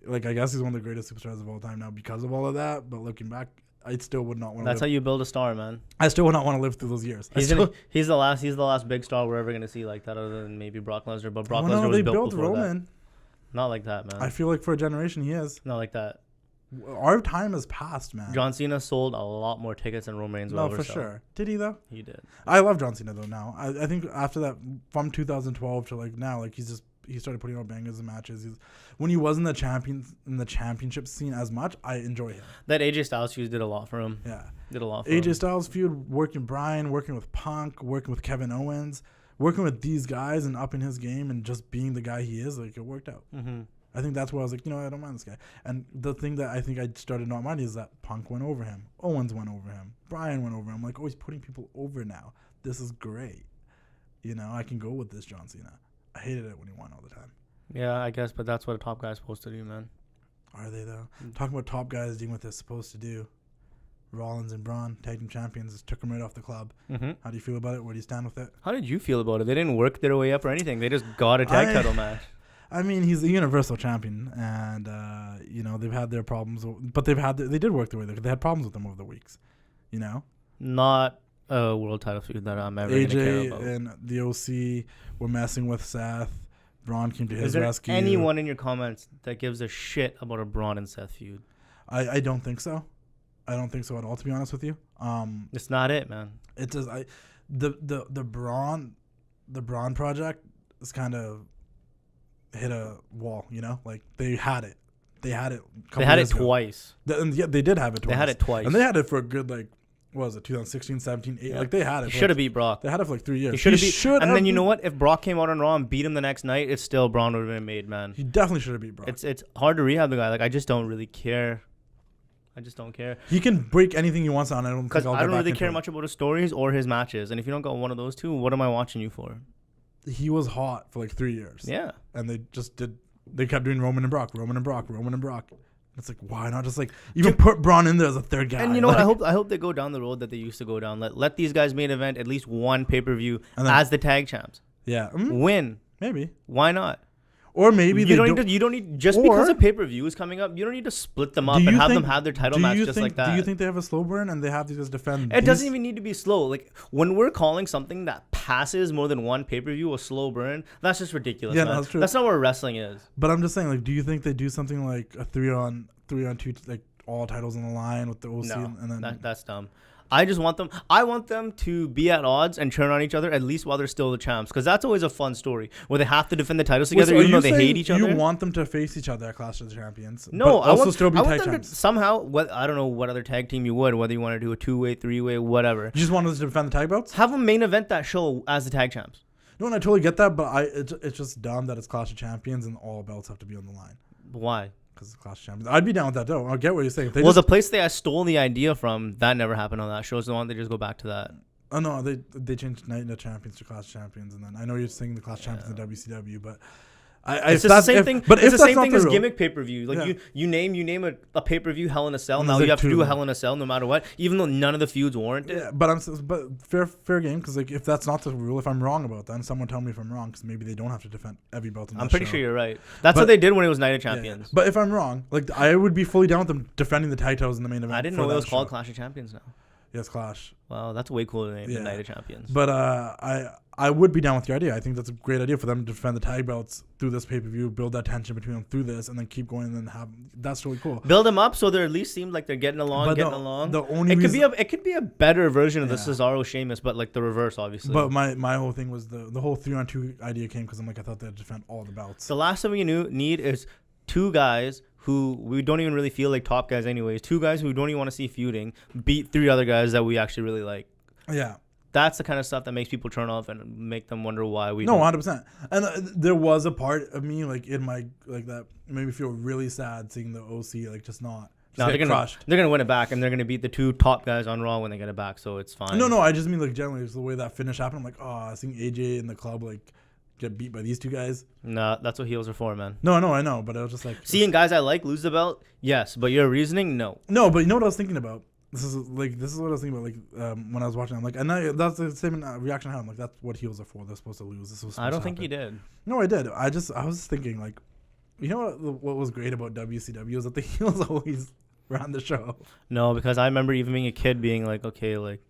Like, I guess he's one of the greatest superstars of all time now because of all of that. But looking back, I still would not want to. That's how you build a star, man. I still would not want to live through those years. He's the last big star we're ever gonna see like that, other than maybe Brock Lesnar. But Brock Lesnar was they built built before Roman. that. Not like that, man. I feel like for a generation he is. Not like that. Our time has passed, man. John Cena sold a lot more tickets than Roman Reigns will No, ever for sell. sure. Did he though? He did. I love John Cena though. Now I think after that, from 2012 to like now, like he started putting out bangers and matches. When he wasn't the championship scene as much, I enjoy him. That AJ Styles feud did a lot for him. Yeah, Did a lot for him. AJ Styles feud, working Bryan, working with Punk, working with Kevin Owens, working with these guys and upping his game and just being the guy he is. Like, it worked out. Mm-hmm. I think that's where I was like, I don't mind this guy. And the thing that I think I started not minding is that Punk went over him. Owens went over him. Bryan went over him. Like, oh, he's putting people over now. This is great. I can go with this John Cena. I hated it when he won all the time. Yeah, I guess, but that's what a top guy's supposed to do, man. Are they, though? Talking about top guys doing what they're supposed to do. Rollins and Braun, tag team champions, took them right off the club. Mm-hmm. How do you feel about it? Where do you stand with it? How did you feel about it? They didn't work their way up or anything. They just got a tag title match. I mean, he's the Universal Champion, and they've had their problems, but they did work their way. They had problems with them over the weeks, Not a world title feud that I'm ever going to care about. AJ and the OC were messing with Seth. Braun came to his Is there rescue. anyone in your comments that gives a shit about a Braun and Seth feud? I don't think so. I don't think so at all, to be honest with you. It's not it, man. It does. The Braun project is kind of hit a wall. You know, like they had it. They had it. They had it twice. And yeah, they did have it twice. They had it twice. And they had it for a good, like, what was it, 2016, 17, 8? Yeah. Like, they had it. He should have beat Brock. They had it for like 3 years. He should have beat. And then you know what? If Brock came out on Raw and beat him the next night, it's still Braun would have been made, man. He definitely should have beat Brock. It's hard to rehab the guy. Like, I just don't really care. I just don't care. He can break anything he wants on. I don't really care much about his stories or his matches. And if you don't got one of those two, what am I watching you for? He was hot for like 3 years. Yeah. And they kept doing Roman and Brock. It's like, why not just like even put Braun in there as a third guy? And you know what? I hope they go down the road that they used to go down. Let these guys main event at least one pay-per-view as the tag champs. Yeah. Win. Maybe. Why not? Or maybe you don't need just because a pay-per-view is coming up, you don't need to split them up and have them have their title match just like that. Do you think they have a slow burn and they have to just defend? It doesn't even need to be slow. Like when we're calling something that passes more than one pay-per-view a slow burn, that's just ridiculous. Yeah, man. no, that's true. That's not what wrestling is. But I'm just saying, like, do you think they do something like a 3-on-2, like all titles on the line with the OC? No, and then that's dumb. I want them to be at odds and turn on each other at least while they're still the champs, because that's always a fun story where they have to defend the titles together even though they hate each other. You want them to face each other at Clash of the Champions? No, I want them to somehow. I don't know what other tag team you would, whether you want to do a 2-way, 3-way, whatever. You just want them to defend the tag belts? Have them main event that show as the tag champs. No, and I totally get that, but it's just dumb that it's Clash of Champions and all belts have to be on the line. Why? Because it's Clash of Champions. I'd be down with that though. I get what you're saying. The place they stole the idea from, that never happened on that show. So why don't they just go back to that? Oh no, they changed Night of Champions to Clash of Champions, and then I know you're saying the Clash of Champions in WCW, but it's the same thing. But it's the same thing as gimmick pay-per-view. Like you name a pay-per-view Hell in a Cell. Now you have to do a Hell in a Cell no matter what, even though none of the feuds warrant it. Yeah, but fair game, because like if that's not the rule, if I'm wrong about that, and someone tell me if I'm wrong, because maybe they don't have to defend every belt. I'm pretty sure you're right. That's what they did when it was Night of Champions. Yeah. But if I'm wrong, like I would be fully down with them defending the tag titles in the main event. I didn't know it was called Clash of Champions now. Yes, Clash. Wow, that's a way cooler name than Night of Champions. But I would be down with your idea. I think that's a great idea for them to defend the tag belts through this pay-per-view, build that tension between them through this, and then keep going and then have. That's really cool. Build them up so they at least seem like they're getting along. It could be a better version of the Cesaro Sheamus, but like the reverse, obviously. But my whole thing was the whole 3-on-2 idea came because I'm like, I thought they'd defend all the belts. The last thing we need is two guys who we don't even really feel like top guys anyways. Two guys who we don't even want to see feuding beat three other guys that we actually really like. Yeah. That's the kind of stuff that makes people turn off and make them wonder why we. No, 100%. And there was a part of me like in my like that made me feel really sad seeing the OC like just not. No, they're gonna win it back, and they're gonna beat the two top guys on Raw when they get it back, so it's fine. No, I just mean like generally it's the way that finish happened. I'm like, oh, seeing AJ in the club like get beat by these two guys. Nah, that's what heels are for, man. No, I know, but I was just like seeing guys I like lose the belt. Yes, but your reasoning, no. No, but you know what I was thinking about. This is what I was thinking about. Like when I was watching, I'm like, and that's the same reaction I had. I'm like, that's what heels are for. They're supposed to lose. I don't think you did. No, I did. I was thinking like, you know what was great about WCW is that the heels always ran the show. No, because I remember even being a kid being like, okay, like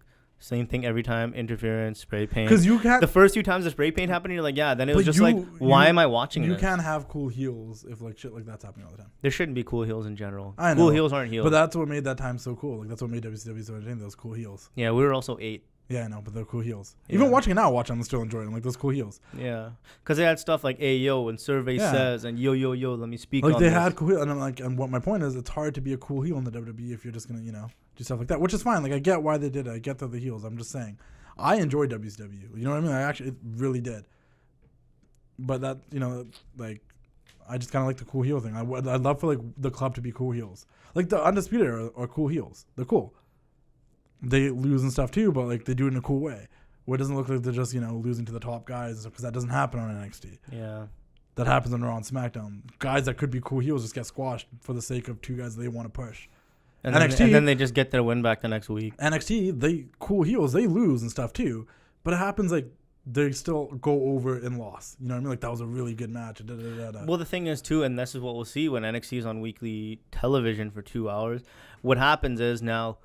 same thing every time, interference, spray paint. Because you can't. The first few times the spray paint happened, you're like, yeah. Then it was just like, why am I watching this? You can't have cool heels if like shit like that's happening all the time. There shouldn't be cool heels in general. I know. Cool heels aren't heels. But that's what made that time so cool. Like that's what made WCW so entertaining. Those cool heels. Yeah, we were also 8. Yeah, I know, but they're cool heels. Yeah. Even watching it now, I'm still enjoying them. Like those cool heels. Yeah, because they had stuff like "Ayo" and "Survey Says" and "Yo, let me speak." Like they had cool heels, and I'm like, and what my point is, it's hard to be a cool heel in the WWE if you're just gonna, do stuff like that, which is fine. Like I get why they did it. I get that the heels. I'm just saying, I enjoyed WCW. You know what I mean? It really did. But that, like, I just kind of like the cool heel thing. I'd love for like the club to be cool heels. Like the Undisputed are cool heels. They're cool. They lose and stuff too, but like they do it in a cool way, where it doesn't look like they're just losing to the top guys, because that doesn't happen on NXT. Yeah, that happens on Raw and SmackDown. Guys that could be cool heels just get squashed for the sake of two guys they want to push. And then they just get their win back the next week. NXT, they cool heels, they lose and stuff too, but it happens like they still go over and loss. You know what I mean? Like that was a really good match. Well, the thing is too, and this is what we'll see when NXT is on weekly television for 2 hours. What happens is now,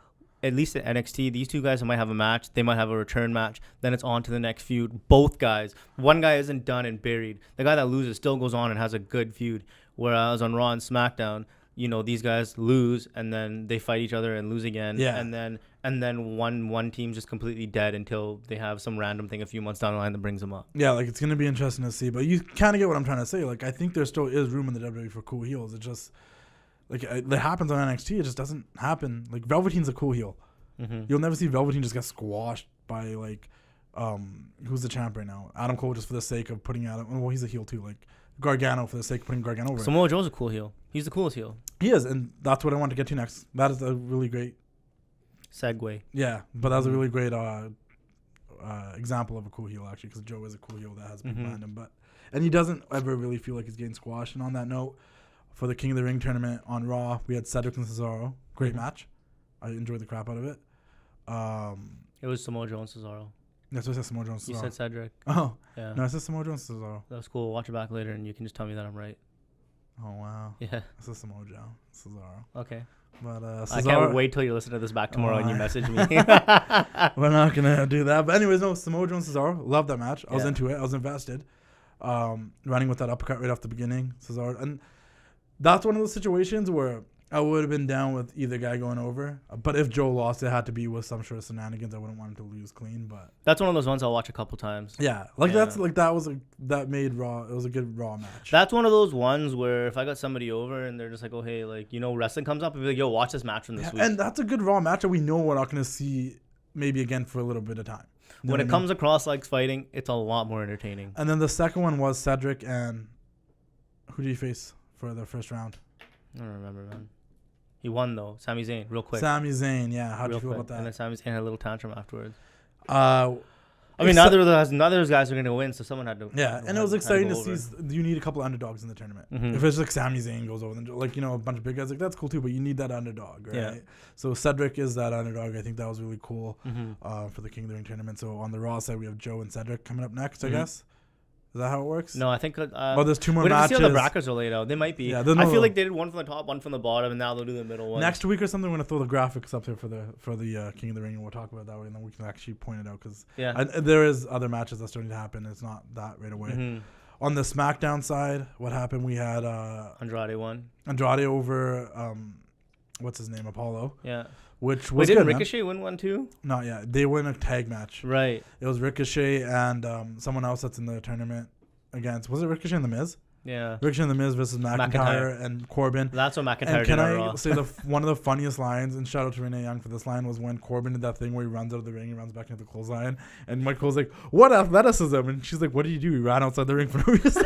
at least at NXT, these two guys might have a match. They might have a return match. Then it's on to the next feud. Both guys. One guy isn't done and buried. The guy that loses still goes on and has a good feud. Whereas on Raw and SmackDown, these guys lose and then they fight each other and lose again. Yeah. And then one team's just completely dead until they have some random thing a few months down the line that brings them up. Yeah, like it's gonna be interesting to see, but you kind of get what I'm trying to say. Like I think there still is room in the WWE for cool heels. It just like it happens on NXT. It just doesn't happen. Like Velveteen's a cool heel. Mm-hmm. You'll never see Velveteen just get squashed by like who's the champ right now? Adam Cole, just for the sake of putting Adam. Well, he's a heel too. Like Gargano, for the sake of putting Gargano over. Samoa Joe's a cool heel. He's the coolest heel. He is, and that's what I want to get to next. That is a really great segue. Yeah, but that was a really great example of a cool heel, actually, because Joe is a cool heel that has big fandom. And he doesn't ever really feel like he's getting squashed. And on that note, for the King of the Ring tournament on Raw, we had Cedric and Cesaro. Great match. I enjoyed the crap out of it. It was Samoa Joe and Cesaro. That's what I said, Samoa Joe and Cesaro. You said Cedric. Oh. Yeah. No, I said Samoa Joe and Cesaro. That was cool. Watch it back later, and you can just tell me that I'm right. Oh, wow. Yeah. I said Samoa Joe, Cesaro. Okay. But Cesaro, I can't wait till you listen to this back tomorrow and you message me. We're not going to do that. But anyways, no, Samoa Joe and Cesaro. Love that match. I was into it. I was invested. Running with that uppercut right off the beginning. Cesaro. And that's one of those situations where I would have been down with either guy going over. But if Joe lost, it had to be with some sort of shenanigans. I wouldn't want him to lose clean. But that's one of those ones I'll watch a couple times. Yeah. That made Raw. It was a good Raw match. That's one of those ones where if I got somebody over and they're just like, oh, hey, like, wrestling comes up, I'd be like, yo, watch this match from this week. And that's a good Raw match that we know we're not going to see maybe again for a little bit of time. When it comes across like fighting, it's a lot more entertaining. And then the second one was Cedric and who did he face for the first round? I don't remember, man. He won, though. Sami Zayn, real quick. Sami Zayn, yeah. How do you feel about that? And then Sami Zayn had a little tantrum afterwards. I mean, neither of those guys are going to win, so someone had to. Yeah, and it was exciting to see. You need a couple of underdogs in the tournament. If it's like Sami Zayn goes over, then a bunch of big guys, like that's cool too. But you need that underdog, right? Yeah. So Cedric is that underdog. I think that was really cool for the King of the Ring tournament. So on the Raw side, we have Joe and Cedric coming up next. I guess. Is that how it works? No, I think. There's two more matches. See how the brackets are laid out. They might be. Yeah, I feel like they did one from the top, one from the bottom, and now they'll do the middle one. Next week or something, we're gonna throw the graphics up there for the King of the Ring, and we'll talk about it that way, and then we can actually point it out because there is other matches that's starting to happen. It's not that right away. On the SmackDown side, what happened? We had Andrade won. Andrade over what's his name, Apollo. Yeah. Which was didn't good, Ricochet win one too? Not yet. They win a tag match. Right. It was Ricochet and someone else that's in the tournament against. Was it Ricochet and The Miz? Yeah. Ricochet and The Miz versus McIntyre and Corbin. That's what McIntyre and did on Raw. Can I say one of the funniest lines, and shout out to Renee Young for this line, was when Corbin did that thing where he runs out of the ring, he runs back into the clothesline, and Mike Cole's like, what athleticism? And she's like, what did you do? He ran outside the ring for no reason.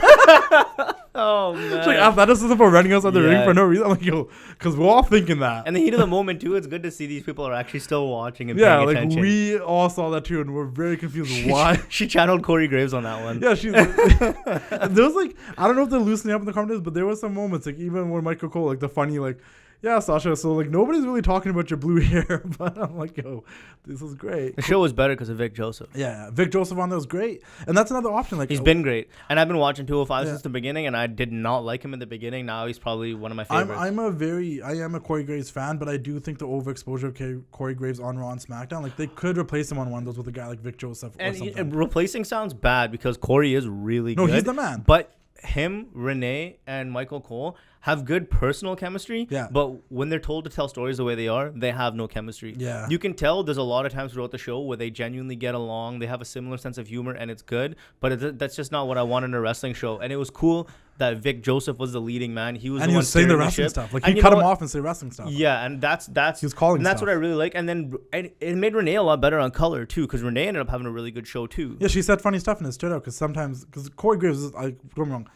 Oh, man. She's like, athleticism for running outside the ring for no reason? I'm like, yo, because we're all thinking that. And the heat of the moment, too, it's good to see these people are actually still watching and paying attention. Yeah, like we all saw that, too, and we're very confused why. She channeled Corey Graves on that one. Yeah, she's there was like, I don't know if they're loosening up in the comments, but there was some moments, like even when Michael Cole, like the funny, like, yeah, Sasha, so like nobody's really talking about your blue hair, but I'm like, yo, this is great. The show was better because of Vic Joseph. Yeah, Vic Joseph on there was great, and that's another option. Like he's been great, and I've been watching 205 since the beginning, and I did not like him in the beginning. Now he's probably one of my favorites. I am a Corey Graves fan, but I do think the overexposure of Corey Graves on Raw and SmackDown, like they could replace him on one of those with a guy like Vic Joseph or something. And replacing sounds bad because Corey is really good. No, he's the man. But him, Renee, and Michael Cole have good personal chemistry. Yeah. But when they're told to tell stories the way they are, they have no chemistry. Yeah. You can tell there's a lot of times throughout the show where they genuinely get along. They have a similar sense of humor, and it's good. But that's just not what I want in a wrestling show. And it was cool that Vic Joseph was the leading man. He was the one saying the wrestling stuff. Like he cut him off and say wrestling stuff. Yeah, and that's he was calling. And that's what I really like. And then it made Renee a lot better on color too, because Renee ended up having a really good show too. Yeah, she said funny stuff and it stood out because Corey Graves is, don't get me wrong.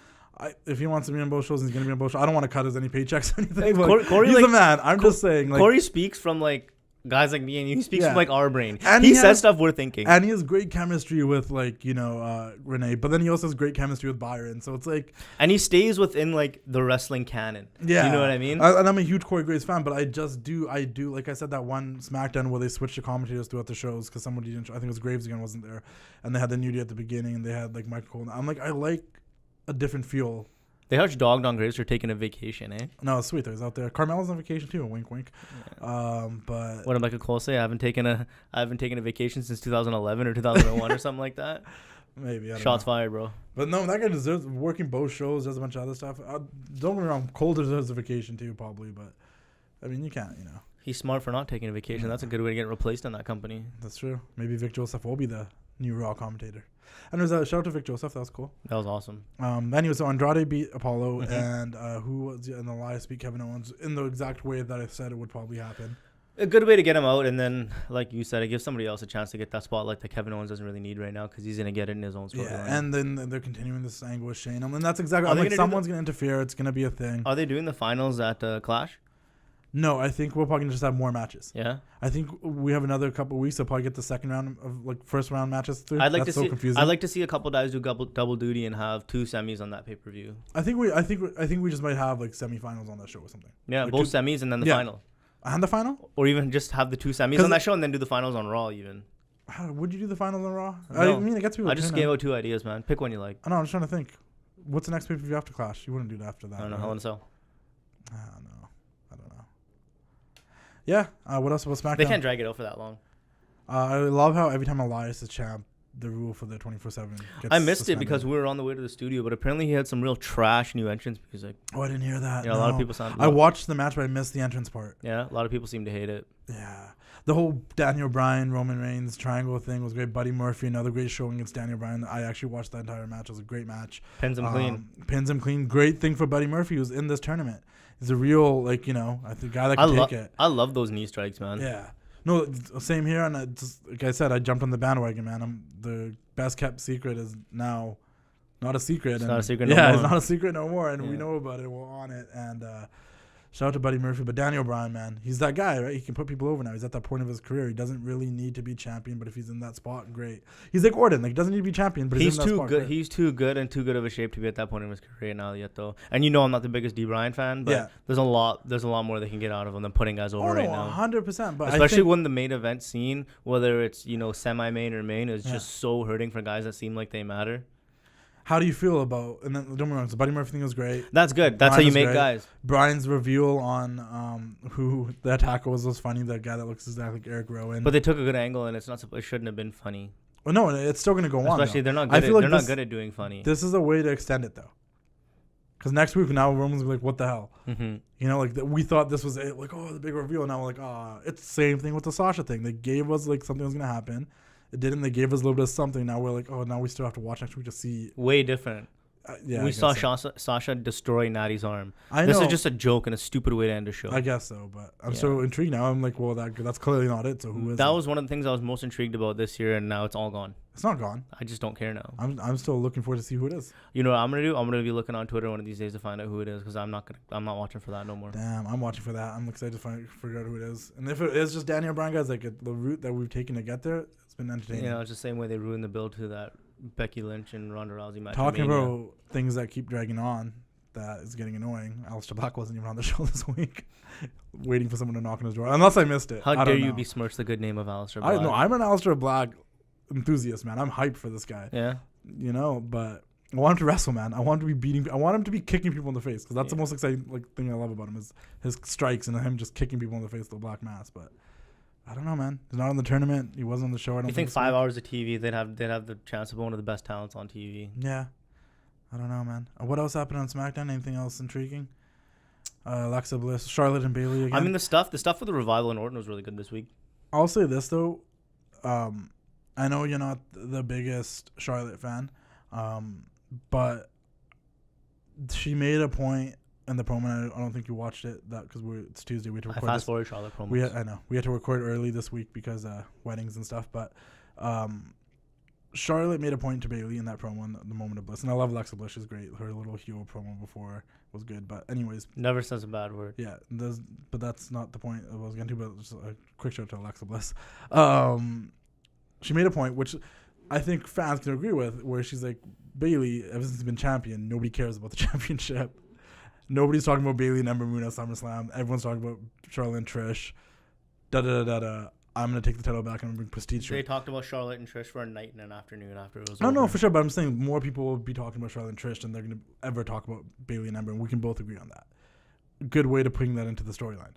If he wants to be on both shows, he's going to be on both shows. I don't want to cut his any paychecks or anything. Corey, he's the man. I'm just saying. Like, Corey speaks from like guys like me, and he speaks from like our brain. And he says stuff we're thinking. And he has great chemistry with like Renee, but then he also has great chemistry with Byron. So it's like, and he stays within like the wrestling canon. Yeah, you know what I mean. And I'm a huge Corey Graves fan, but I do like I said that one SmackDown where they switched the commentators throughout the shows because somebody didn't. I think it was Graves again wasn't there, and they had the nudie at the beginning, and they had like Michael Cole. I'm like, I like a different feel. They hush dogged on Graves for taking a vacation, eh? No, it's sweet. He's out there. Carmelo's on vacation too. Wink, wink. Yeah. But what did Michael Cole say? I haven't taken a vacation since 2011 or 2001 or something like that. Maybe. I don't Shots know. fired, bro. But no, that guy deserves working both shows, does a bunch of other stuff. Don't get me wrong, Cole deserves a vacation too, probably. But, I mean, you can't, you know. He's smart for not taking a vacation. That's a good way to get replaced in that company. That's true. Maybe Vic Joseph will be the new Raw commentator. And there's a shout out to Vic Joseph. That was cool. That was awesome. Anyway, so Andrade beat Apollo, and who was in the Elias beat Kevin Owens in the exact way that I said it would probably happen. A good way to get him out, and then, like you said, it gives somebody else a chance to get that spotlight that Kevin Owens doesn't really need right now because he's going to get it in his own storyline. Yeah, and then they're continuing this angle with Shane. And that's exactly. Are I'm they like, gonna do someone's going to interfere. It's going to be a thing. Are they doing the finals at Clash? No, I think we're probably going to just have more matches. Yeah. I think we have another couple of weeks to probably get the second round of first round matches through. I'd like That's to see. confusing. I'd like to see a couple guys do double duty and have 2 semis on that pay per view. I think we just might have like semifinals on that show or something. Yeah, like both semis and then the final, And the final? or even just have the 2 semis on that show and then do the finals on Raw. Even. Would you do the finals on Raw? No. I mean, I guess people. I just gave out 2 ideas, man. Pick one you like. I know. I'm just trying to think. What's the next pay per view after Clash? You wouldn't do it after that. I don't know. right? Hell in a Cell. I don't know. Yeah. What else about SmackDown? They can't drag it out for that long. I love how every time Elias is champ, the rule for the 24/7. I missed it because we were on the way to the studio, but apparently he had some real trash new entrance music. Oh, I didn't hear that. Yeah, a lot of people sound. I watched the match, but I missed the entrance part. Yeah, a lot of people seem to hate it. Yeah. The whole Daniel Bryan, Roman Reigns triangle thing was great. Buddy Murphy, another great showing against Daniel Bryan. I actually watched the entire match. It was a great match. Pins him clean. Pins him clean. Great thing for Buddy Murphy, who's in this tournament. He's a real, I think guy that can take it. I love those knee strikes, man. Yeah. No, same here. And like I said, I jumped on the bandwagon, man. The best kept secret is now not a secret. It's not a secret no more. more. It's not a secret no more. And we Yeah. know about it. We're on it. And shout out to Buddy Murphy. But Daniel Bryan, man, he's that guy, right? He can put people over now. He's at that point of his career. He doesn't really need to be champion, but if he's in that spot, great. He's like Orton. Like, he doesn't need to be champion, but he's in that too spot, good. great. He's too good and too good of a shape to be at that point in his career now yet, though. And you know I'm not the biggest D. Bryan fan, but Yeah. there's a lot more they can get out of him than putting guys over right now. 100%. But Especially I think, when the main event scene, whether it's semi-main or main, is just so hurting for guys that seem like they matter. how do you feel about, and then don't get me wrong, the Buddy Murphy thing was great. That's good. That's Bryan how you was make great. guys. Brian's reveal on who the attacker was funny. The guy that looks exactly like Eric Rowan. But they took a good angle, and it shouldn't have been funny. Well, no, it's still going to go on. Especially though. they're not I good. feel like They're not this- good at doing funny. This is a way to extend it, though. Because next week, now Roman's like, what the hell? Mm-hmm. You know, like, we thought this was it. Like, the big reveal. Now we're like, it's the same thing with the Sasha thing. They gave us, like, something was going to happen. It didn't. They gave us a little bit of something. Now we're like, now we still have to watch next week to see. Way different. Yeah, we I saw guess so. Sasha destroy Natty's arm. I This know. is just a joke and a stupid way to end a show. I guess so, but I'm so intrigued now. I'm like, that's clearly not it. So who is that it? was one of the things I was most intrigued about this year, and now it's all gone. It's not gone. I just don't care now. I'm still looking forward to see who it is. You know what I'm gonna do? I'm gonna be looking on Twitter one of these days to find out who it is, because I'm not watching for that no more. Damn, I'm watching for that. I'm excited to figure out who it is. And if it is just Daniel Bryan, guys, like the route that we've taken to get there, it's been entertaining. You know, it's the same way they ruined the build to that Becky Lynch and Ronda Rousey match. Talking at Mania. about things that keep dragging on, that is getting annoying. Aleister Black wasn't even on the show this week, waiting for someone to knock on his door. Unless I missed it. How I dare don't you know. besmirch the good name of Aleister I Black? know I'm an Aleister Black enthusiast, man. I'm hyped for this guy. Yeah. You know, but I want him to wrestle, man. I want him to be beating. I want him to be kicking people in the face, because that's the most exciting thing I love about him is his strikes and him just kicking people in the face with the black mass. But I don't know, man. He's not in the tournament. He wasn't on the show. I don't You think so. 5 hours of TV, they'd have the chance of one of the best talents on TV. Yeah. I don't know, man. What else happened on SmackDown? Anything else intriguing? Alexa Bliss, Charlotte and Bayley again. I mean, the stuff with the Revival and Orton was really good this week. I'll say this though. I know you're not the biggest Charlotte fan, but she made a point in the promo. I don't think you watched it because it's Tuesday. We had to I record fast this. forward Charlotte promos. I know we had to record early this week because weddings and stuff. But Charlotte made a point to Bayley in that promo in the moment of bliss, and I love Alexa Bliss. She's great. Her little heel promo before was good. But anyways, Never says a bad word. yeah. But that's not the point I was getting to. But just a quick shout to Alexa Bliss. She made a point which I think fans can agree with, where she's like, Bayley, ever since she's been champion, nobody cares about the championship. Nobody's talking about Bayley and Ember Moon at SummerSlam. Everyone's talking about Charlotte and Trish. I'm going to take the title back and I'm going to bring prestige. They talked about Charlotte and Trish for a night and an afternoon after it was No, over. no, for sure. But I'm saying more people will be talking about Charlotte and Trish than they're going to ever talk about Bayley and Ember. And we can both agree on that. Good way to bring that into the storyline.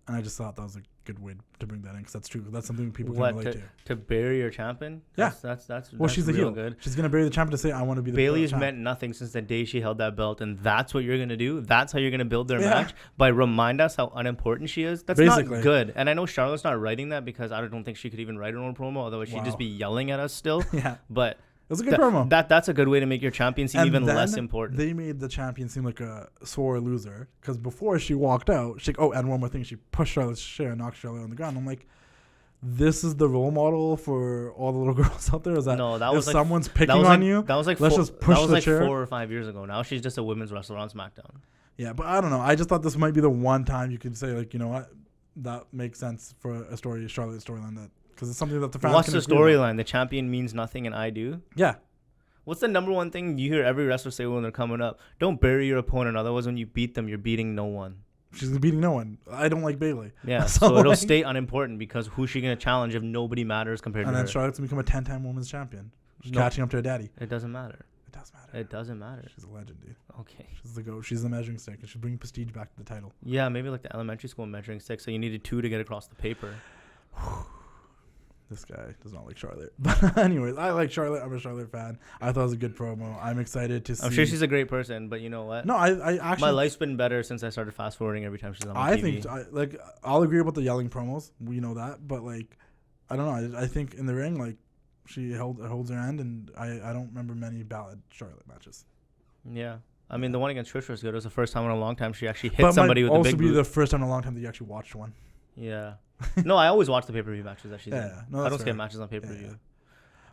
And I just thought that was a good way to bring that in because that's true. That's something people can What relate to bury your champion? Yeah. That's Well, she's the real heel. good. She's gonna bury the champion to say, "I want to be the Bailey's champ." meant nothing since the day she held that belt, and that's what you're gonna do. That's how you're gonna build their Yeah. match by remind us how unimportant she is. That's Basically. not good. And I know Charlotte's not writing that because I don't think she could even write her own promo. Otherwise, she'd just Wow. be yelling at us still. Yeah, But it was a good promo. that's a good way to make your champion seem And even then less important. They made the champion seem like a sore loser because before she walked out, and one more thing, she pushed Charlotte's chair and knocked Charlotte on the ground. I'm like, this is the role model for all the little girls out there. Is that No, that if was like someone's that picking was on like, you, That was like let's four, just push that was the like chair? 4 or 5 years ago. Now she's just a women's wrestler on SmackDown. Yeah, but I don't know. I just thought this might be the one time you could say, like, you know what, that makes sense for a Charlotte storyline, that because it's something that the fans What's can the agree with. storyline? The champion means nothing, and I do. Yeah, What's the number one thing you hear every wrestler say when they're coming up? Don't bury your opponent. Otherwise, when you beat them, you're beating no one. she's beating no one. I don't like Bailey. Yeah, So, so it'll like- stay unimportant because who's she going to challenge if nobody matters compared And to then her? Charlotte's gonna become a 10-time women's champion, she's No. catching up to her daddy. It doesn't matter. It does matter. It doesn't matter. She's a legend, dude. Okay. She's the goat. She's the measuring stick, and she's bringing prestige back to the title. Yeah, maybe like the elementary school measuring stick. So you needed 2 to get across the paper. This guy does not like Charlotte. But anyways, I like Charlotte. I'm a Charlotte fan. I thought it was a good promo. I'm excited to see. I'm sure she's a great person, but you know what? No, I actually. My life's been better since I started fast forwarding every time she's on my I TV. think I'll agree about the yelling promos. We know that, but like, I don't know. I think in the ring, like, she holds her end, and I don't remember many ballad Charlotte matches. Yeah. I mean, the one against Trish was good. It was the first time in a long time she actually hit But somebody might with a also big be boot. the first time in a long time that you actually watched one. Yeah. No, I always watch the pay-per-view matches that she's in. Yeah, no, I that's don't fair. skip matches on pay-per-view.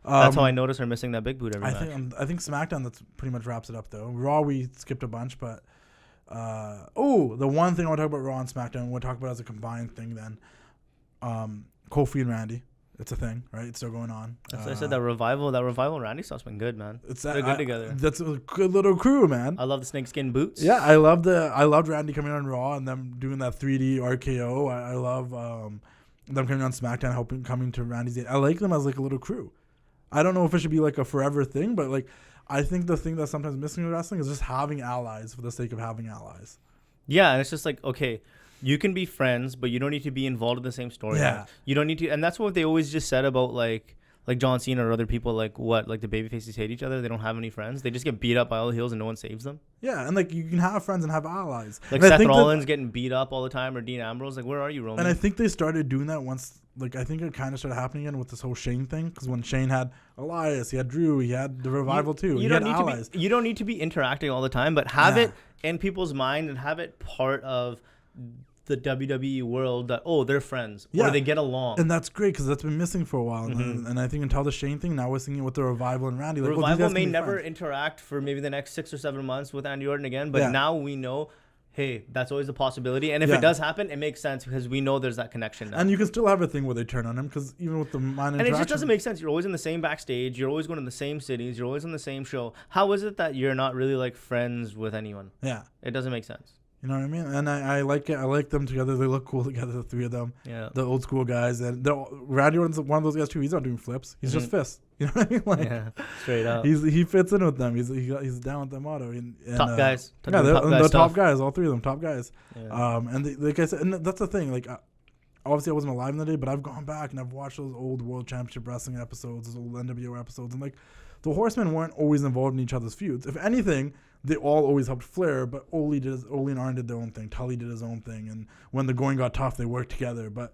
Yeah. That's how I notice her missing that big boot every I match. think SmackDown that's pretty much wraps it up though. Raw we skipped a bunch, but the one thing I want to talk about Raw and SmackDown, we'll talk about as a combined thing then. Kofi and Randy, it's a thing, right? It's still going on. That's I said that revival Randy stuff's been good, man. They're good together. That's a good little crew, man. I love the snakeskin boots. Yeah, I loved Randy coming on Raw and them doing that 3D RKO. I love them coming on SmackDown, coming to Randy's aid. I like them as like a little crew. I don't know if it should be like a forever thing, but like I think the thing that's sometimes missing in wrestling is just having allies for the sake of having allies. Yeah, and it's just like, okay, you can be friends, but you don't need to be involved in the same story. Yeah. You don't need to, and that's what they always just said about like John Cena or other people, like the babyfaces hate each other. They don't have any friends. They just get beat up by all the heels and no one saves them. Yeah, and like you can have friends and have allies. Like and I Seth think Rollins getting beat up all the time, or Dean Ambrose. Like, where are you, Roman? and I think they started doing that once. Like I think it kind of started happening again with this whole Shane thing, because when Shane had Elias, he had Drew, he had the Revival too. You he had don't need allies. to be. You don't need to be interacting all the time, but have Yeah. it in people's mind and have it part of the WWE world that they're friends Yeah. or they get along. And that's great because that's been missing for a while. And I think until the Shane thing, now we're seeing it with the Revival and Randy. Like, these Revival guys may can be never friends. interact for maybe the next 6 or 7 months with Andy Orton again, but Yeah. now we know, hey, that's always a possibility. And if Yeah. it does happen, it makes sense because we know there's that connection now. And you can still have a thing where they turn on him because even with the minor And it just doesn't make sense. You're always in the same backstage. You're always going to the same cities. You're always on the same show. How is it that you're not really like friends with anyone? Yeah. It doesn't make sense. You know what I mean? And I like it. I like them together. They look cool together, the three of them. Yeah. The old school guys. And Randy Orton's one of those guys too. He's not doing flips. He's just fists. You know what I mean? Like, Yeah. Straight up. he fits in with them. He's down with the motto. And, Top guys. Yeah, they're top guy the stuff. top guys. All three of them, top guys. Yeah. And like I said, and that's the thing. Like, obviously I wasn't alive in the day, but I've gone back and I've watched those old World Championship Wrestling episodes, those old NWO episodes, and like the Horsemen weren't always involved in each other's feuds. If anything, they all always helped Flair, but Ole and Arn did their own thing. Tully did his own thing, and when the going got tough, they worked together. But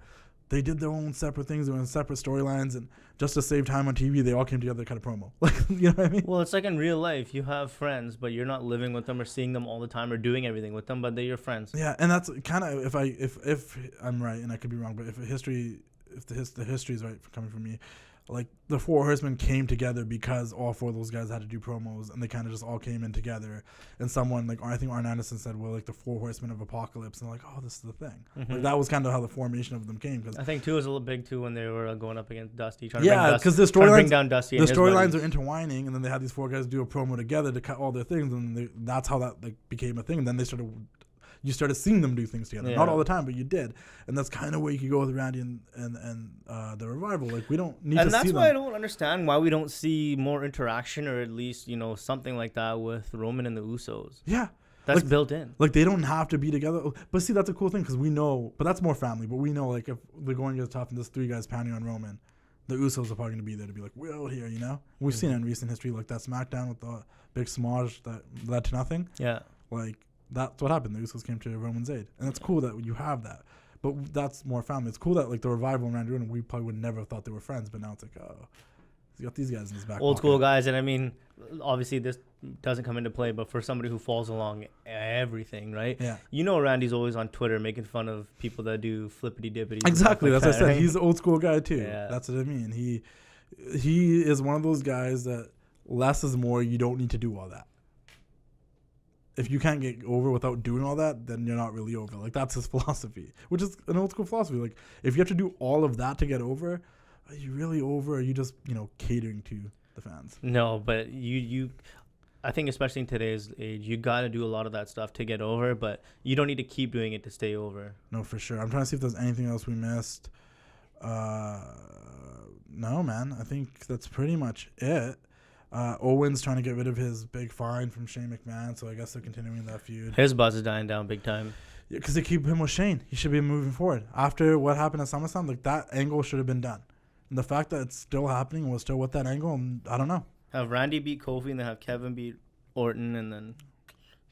they did their own separate things, they were in separate storylines, and just to save time on TV, they all came together to cut a promo. Like, you know what I mean? Well, it's like in real life. You have friends, but you're not living with them or seeing them all the time or doing everything with them, but they're your friends. Yeah, and that's kind of if I'm right, and I could be wrong, but if the history is right coming from me, like the Four Horsemen came together because all four of those guys had to do promos, and they kind of just all came in together. And someone like I think Arn Anderson said, "Well, like the Four Horsemen of Apocalypse," and they're like, "Oh, this is the thing." Like that was kind of how the formation of them came. Cause I think too was a little big too when they were going up against Dusty. yeah, because the trying to bring storylines down Dusty. the and his storylines buddies. are intertwining, and then they had these four guys do a promo together to cut all their things, and that's how that like became a thing. And then you started seeing them do things together. Yeah. Not all the time, but you did. And that's kind of where you could go with Randy and the Revival. Like, we don't need to see them. And that's why I don't understand why we don't see more interaction or at least, something like that with Roman and the Usos. Yeah. That's built in. Like, they don't have to be together. But see, that's a cool thing because we know, but that's more family. But we know, like, if they're going to get tough and there's 3 guys pounding on Roman, the Usos are probably going to be there to be like, we're out here, you know? We've seen it in recent history, like that SmackDown with the big smudge that led to nothing. Yeah. Like, that's what happened. The Usos came to Roman's aid. And it's cool that you have that. But that's more family. It's cool that, like, the Revival and Randy Orton, we probably would never have thought they were friends. But now it's like, oh, he's got these guys in his back Old pocket. school guys. And I mean, obviously this doesn't come into play, but for somebody who falls along everything, right? Yeah. You know, Randy's always on Twitter making fun of people that do flippity dippity. Exactly. That's what I said. Right? He's an old school guy, too. Yeah. That's what I mean. He is one of those guys that less is more. You don't need to do all that. If you can't get over without doing all that, then you're not really over. Like, that's his philosophy, which is an old school philosophy. Like, if you have to do all of that to get over, are you really over, or are you just, catering to the fans? No, but you I think especially in today's age, you got to do a lot of that stuff to get over, but you don't need to keep doing it to stay over. No, for sure. I'm trying to see if there's anything else we missed. No, man. I think that's pretty much it. Owen's trying to get rid of his big fine from Shane McMahon, so I guess they're continuing that feud. His buzz is dying down big time. Yeah, because they keep him with Shane. He should be moving forward. After what happened at SummerSlam, like, that angle should have been done. And the fact that it's still happening, was still with that angle, I don't know. Have Randy beat Kofi and then have Kevin beat Orton and then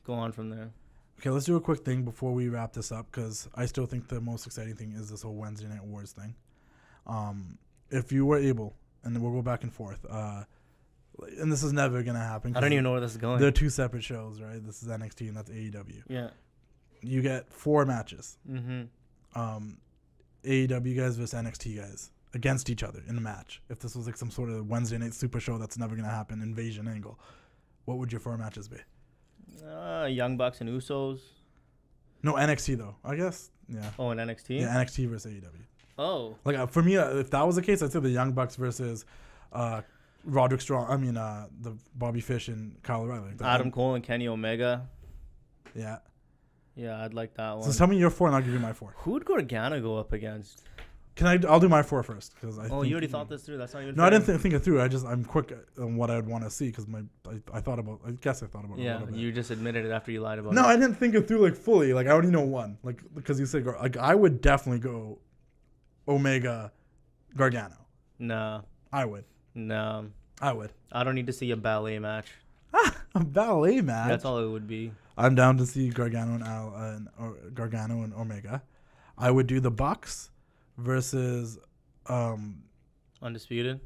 go on from there. Okay, let's do a quick thing before we wrap this up, because I still think the most exciting thing is this whole Wednesday Night Wars thing. If you were able, and then we'll go back and forth, and this is never going to happen. I don't even know where this is going. They're 2 separate shows, right? This is NXT and that's AEW. Yeah. You get 4 matches. Mm-hmm. AEW guys versus NXT guys against each other in a match. If this was like some sort of Wednesday night super show that's never going to happen, invasion angle, what would your 4 matches be? Young Bucks and Usos. No, NXT though, I guess. Yeah. Oh, and NXT? Yeah, NXT versus AEW. Oh. Like, for me, if that was the case, I'd say the Young Bucks versus Roderick Strong. I mean, the Bobby Fish and Kyle O'Reilly. Like Adam Cole and Kenny Omega. Yeah. Yeah, I'd like that one. So tell me your 4 and I'll give you my 4. Who would Gargano go up against? I'll do my 4 first. Cause I think you already thought this through? That's not even No, fair. I didn't think it through. I'm quick on what I'd want to see because I thought about it a little bit. You just admitted it after you lied about it. No, I didn't think it through like fully. Like, I already know one. Like, because you said, like, I would definitely go Omega Gargano. No. I would. No. I would. I don't need to see a ballet match. A ballet match? That's all it would be. I'm down to see Gargano or Gargano and Omega. I would do the Bucks versus Undisputed.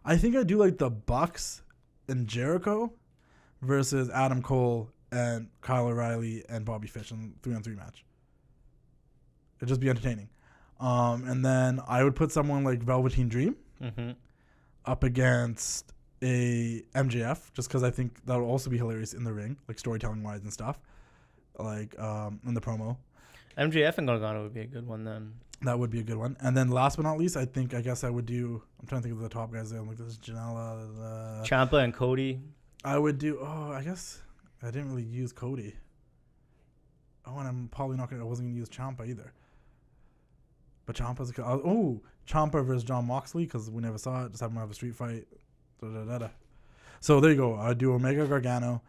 I think I'd do like the Bucks and Jericho versus Adam Cole and Kyle O'Reilly and Bobby Fish in 3-on-3 match. It'd just be entertaining. And then I would put someone like Velveteen Dream up against a MJF, just because I think that would also be hilarious in the ring, like storytelling wise and stuff, like in the promo. MJF and Gargano would be a good one then. That would be a good one. And then last but not least, I guess I would do, I'm trying to think of the top guys there. Like, this is Janela. Ciampa and Cody. I would do, I guess I didn't really use Cody. Oh, and I'm probably I wasn't going to use Ciampa either. But Ciampa's Ciampa versus John Moxley, because we never saw it. Just have him have a street fight. So there you go. I'd do Omega Gargano,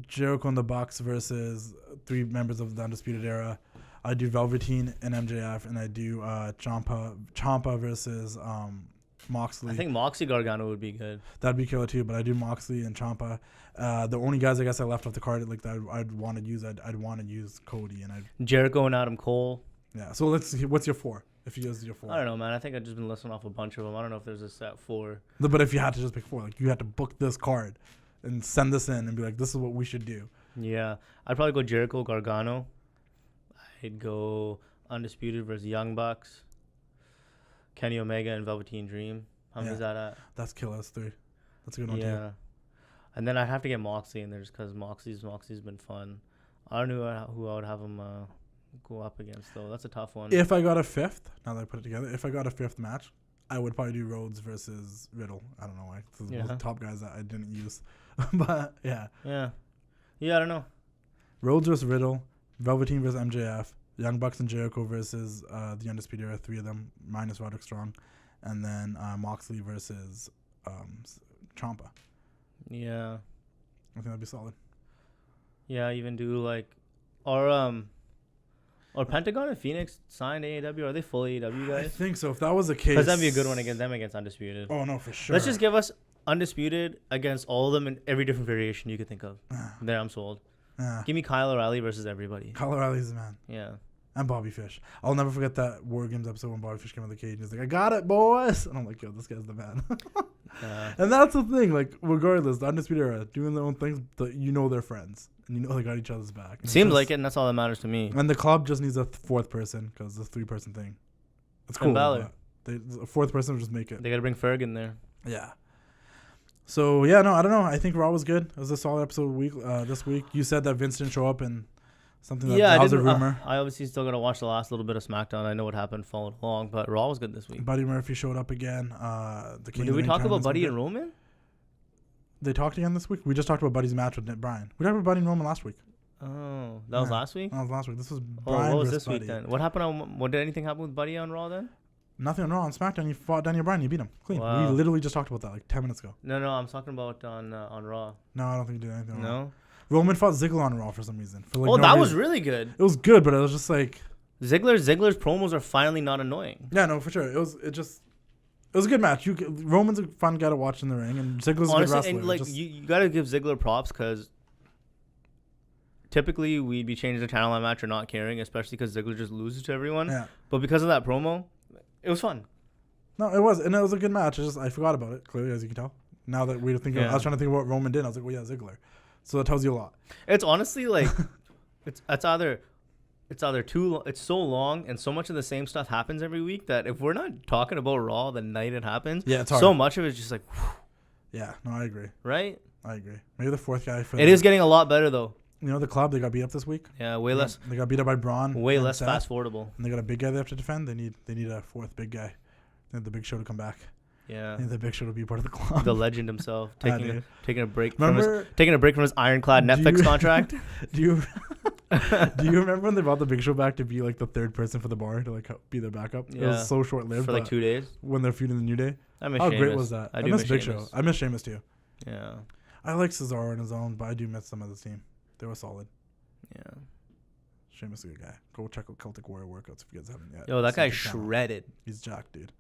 Jericho and the Bucks versus 3 members of the Undisputed Era. I do Velveteen and MJF, and I do Ciampa versus Moxley. I think Moxley Gargano would be good. That'd be killer too. But I do Moxley and Ciampa. The only guys I guess I left off the card like that I'd want to use. I'd want to use Cody and Jericho and Adam Cole. Yeah. So let's see. What's your 4? If you use your 4. I don't know, man. I think I've just been listing off a bunch of them. I don't know if there's a set 4. No, but if you had to just pick 4, like you had to book this card and send this in and be like, this is what we should do. Yeah. I'd probably go Jericho Gargano. I'd go Undisputed versus Young Bucks. Kenny Omega and Velveteen Dream. How many is that at? That's killer. That's 3. That's a good one too. Yeah. And then I'd have to get Moxley in there just because Moxley's been fun. I don't know who I would have him go up against, though. That's a tough one. If I got a 5th, now that I put it together, if I got a 5th match, I would probably do Rhodes versus Riddle. I don't know why. Those are the top guys that I didn't use. But, yeah. Yeah. Yeah, I don't know. Rhodes versus Riddle, Velveteen versus MJF, Young Bucks and Jericho versus the Undisputed Era, 3 of them, minus Roderick Strong, and then Moxley versus Ciampa. Yeah. I think that'd be solid. Yeah, even do like, or Pentagon and Phoenix signed AEW. Are they full AEW I guys? think so. If that was the case, Because that'd be a good one against them against Undisputed. Oh no, for sure. Let's just give us Undisputed against all of them in every different variation you could think of. There, I'm sold. Give me Kyle O'Reilly versus everybody. Kyle O'Reilly's the man. Yeah. And Bobby Fish. I'll never forget that War Games episode when Bobby Fish came in the cage and he's like, "I got it, boys," and I'm like, "Yo, this guy's the man." And that's the thing. Like, regardless, the Undisputed Era doing their own things, but you know they're friends and you know they got each other's back. And Seems like it, and that's all that matters to me. And the club just needs a fourth person because the 3-person thing. It's cool. Balor. A fourth person will just make it. They got to bring Ferg in there. Yeah. So yeah, no, I don't know. I think Raw was good. It was a solid episode this week. You said that Vince didn't show up and something that was a rumor. I obviously still got to watch the last little bit of SmackDown. I know what happened, followed along, but Raw was good this week. Buddy Murphy showed up again. Did we talk about Buddy and Roman? They talked again this week? We just talked about Buddy's match with Nick Bryan. We talked about Buddy and Roman last week. Oh, that was last week? That was last week. This was Bryan what was versus this week Buddy. then? What happened did anything happen with Buddy on Raw then? Nothing on Raw. On SmackDown, he fought Daniel Bryan. He beat him clean. Wow. We literally just talked about that like 10 minutes ago. No, I'm talking about on Raw. No, I don't think he did anything on Raw. No? Roman fought Ziggler on Raw for some reason. For like That reason. was really good. It was good, but it was just like... Ziggler's promos are finally not annoying. Yeah, no, for sure. It was a good match. Roman's a fun guy to watch in the ring, and Ziggler's a good wrestler. And like you got to give Ziggler props because typically we'd be changing the channel on match or not caring, especially because Ziggler just loses to everyone. Yeah. But because of that promo, it was fun. No, it was, and it was a good match. I forgot about it clearly, as you can tell. Now that we were thinking, I was trying to think of what Roman did. I was like, well, yeah, Ziggler. So that tells you a lot. It's honestly like it's either it's so long and so much of the same stuff happens every week that if we're not talking about Raw the night it happens, it's hard. So much of it's just like, whew, yeah, no, I agree. Right? I agree. Maybe the fourth guy. It is getting a lot better though. You know the club, they got beat up this week. Yeah, way less. They got beat up by Braun. Way less fast forwardable. And they got a big guy they have to defend. They need a fourth big guy. They need the Big Show to come back. Yeah. They need the Big Show to be part of the club. The legend himself taking a break remember, from his ironclad Netflix contract. Do you remember when they brought the Big Show back to be like the third person for the bar to like be their backup? Yeah. It was so short lived for like 2 days when they're feuding the New Day. How great was that? I miss Big Show. I miss Sheamus too. Yeah. I like Cesaro on his own, but I do miss some of the team. They were solid. Yeah. Sheamus is a good guy. Go check out Celtic Warrior workouts if you guys haven't yet. Yo, that guy's shredded. He's jacked, dude.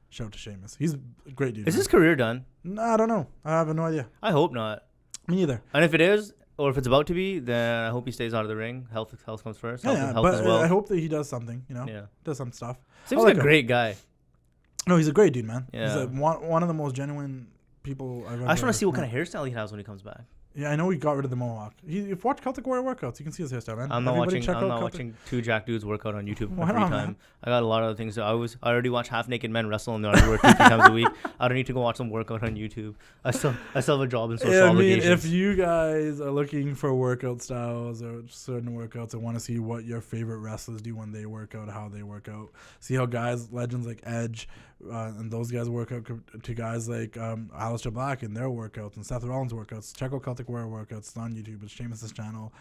Shout out to Sheamus. He's a great dude. Is his career done? No, I don't know. I have no idea. I hope not. Me neither. And if it is, or if it's about to be, then I hope he stays out of the ring. Health comes first. Health but as well. I hope that he does something. Does some stuff. Seems like a great guy. No, he's a great dude, man. Yeah. He's one of the most genuine people I've ever. I just want to see what kind of hairstyle he has when he comes back. Yeah, I know he got rid of the mohawk. If you watch Celtic Warrior workouts, you can see his hairstyle, man. I'm not watching two jack dudes work out on YouTube every time. Man? I got a lot of other things. I already watch half naked men wrestle in the underwear 2-3 times a week. I don't need to go watch them work out on YouTube. I still have a job and social obligations. If you guys are looking for workout styles or certain workouts and want to see what your favorite wrestlers do when they work out, how they work out, see how legends like Edge and those guys work out to guys like Aleister Black and their workouts and Seth Rollins workouts. Check out Celtic Warrior workouts. It's on YouTube. It's Sheamus' channel.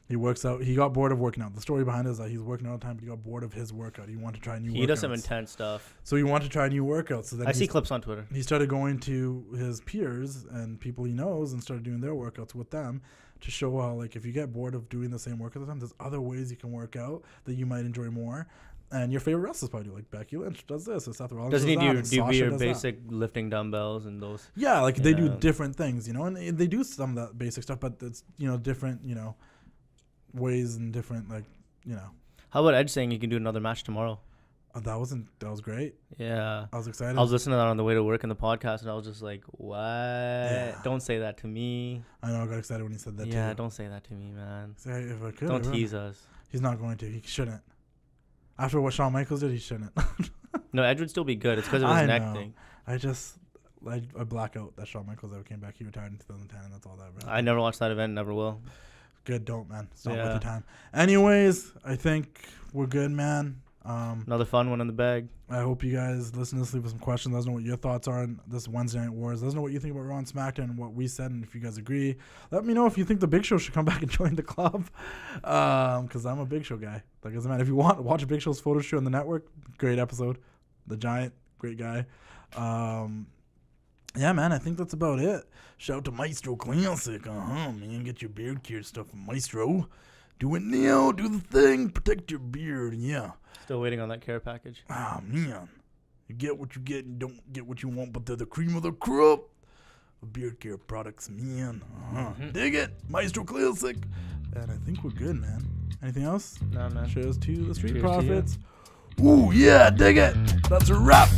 He works out. He got bored of working out. The story behind it is that he's working out all the time, but he got bored of his workout. He wanted to try new workouts. He does some intense stuff. So he wanted to try new workouts. So then I see clips on Twitter. He started going to his peers and people he knows and started doing their workouts with them to show how, like, if you get bored of doing the same workout all the time, there's other ways you can work out that you might enjoy more. And your favorite wrestlers probably do. Like Becky Lynch does this, or Seth Rollins doesn't does he do your basic lifting dumbbells and those? Yeah, like they do different things, and they do some of that basic stuff, but it's different, ways and different How about Edge saying you can do another match tomorrow? That was great. Yeah, I was excited. I was listening to that on the way to work in the podcast, and I was just like, "What? Yeah. Don't say that to me." I know. I got excited when he said that. Yeah, too. Don't say that to me, man. If I could, don't tease us. He's not going to. He shouldn't. After what Shawn Michaels did, he shouldn't. No, Edge would still be good. It's because of his neck thing. I black out that Shawn Michaels ever came back. He retired in 2010, and that's all that. Bro. I never watched that event. Never will. Good, don't, man. It's not worth your time. Anyways, I think we're good, man. Another fun one in the bag. I hope you guys listen to this, leave us some questions. Let us know what your thoughts are on this Wednesday Night Wars. Let us know what you think about Raw and SmackDown and what we said, and if you guys agree. Let me know if you think the Big Show should come back and join the club, because I'm a Big Show guy. Like, doesn't matter. If you want to watch a Big Show's photo shoot on the network, great episode. The Giant, great guy. Yeah, man, I think that's about it. Shout out to Maestro Classic. Man. Get your beard care stuff from Maestro. Do it now. Do the thing. Protect your beard. Yeah. Still waiting on that care package. Ah, man. You get what you get and don't get what you want, but they're the cream of the crop. Beard care products, man. Dig it. Maestro Classic. And I think we're good, man. Anything else? Nah, man. Cheers to the Street Cheers to you. Profits. Ooh, yeah, dig it. That's a wrap.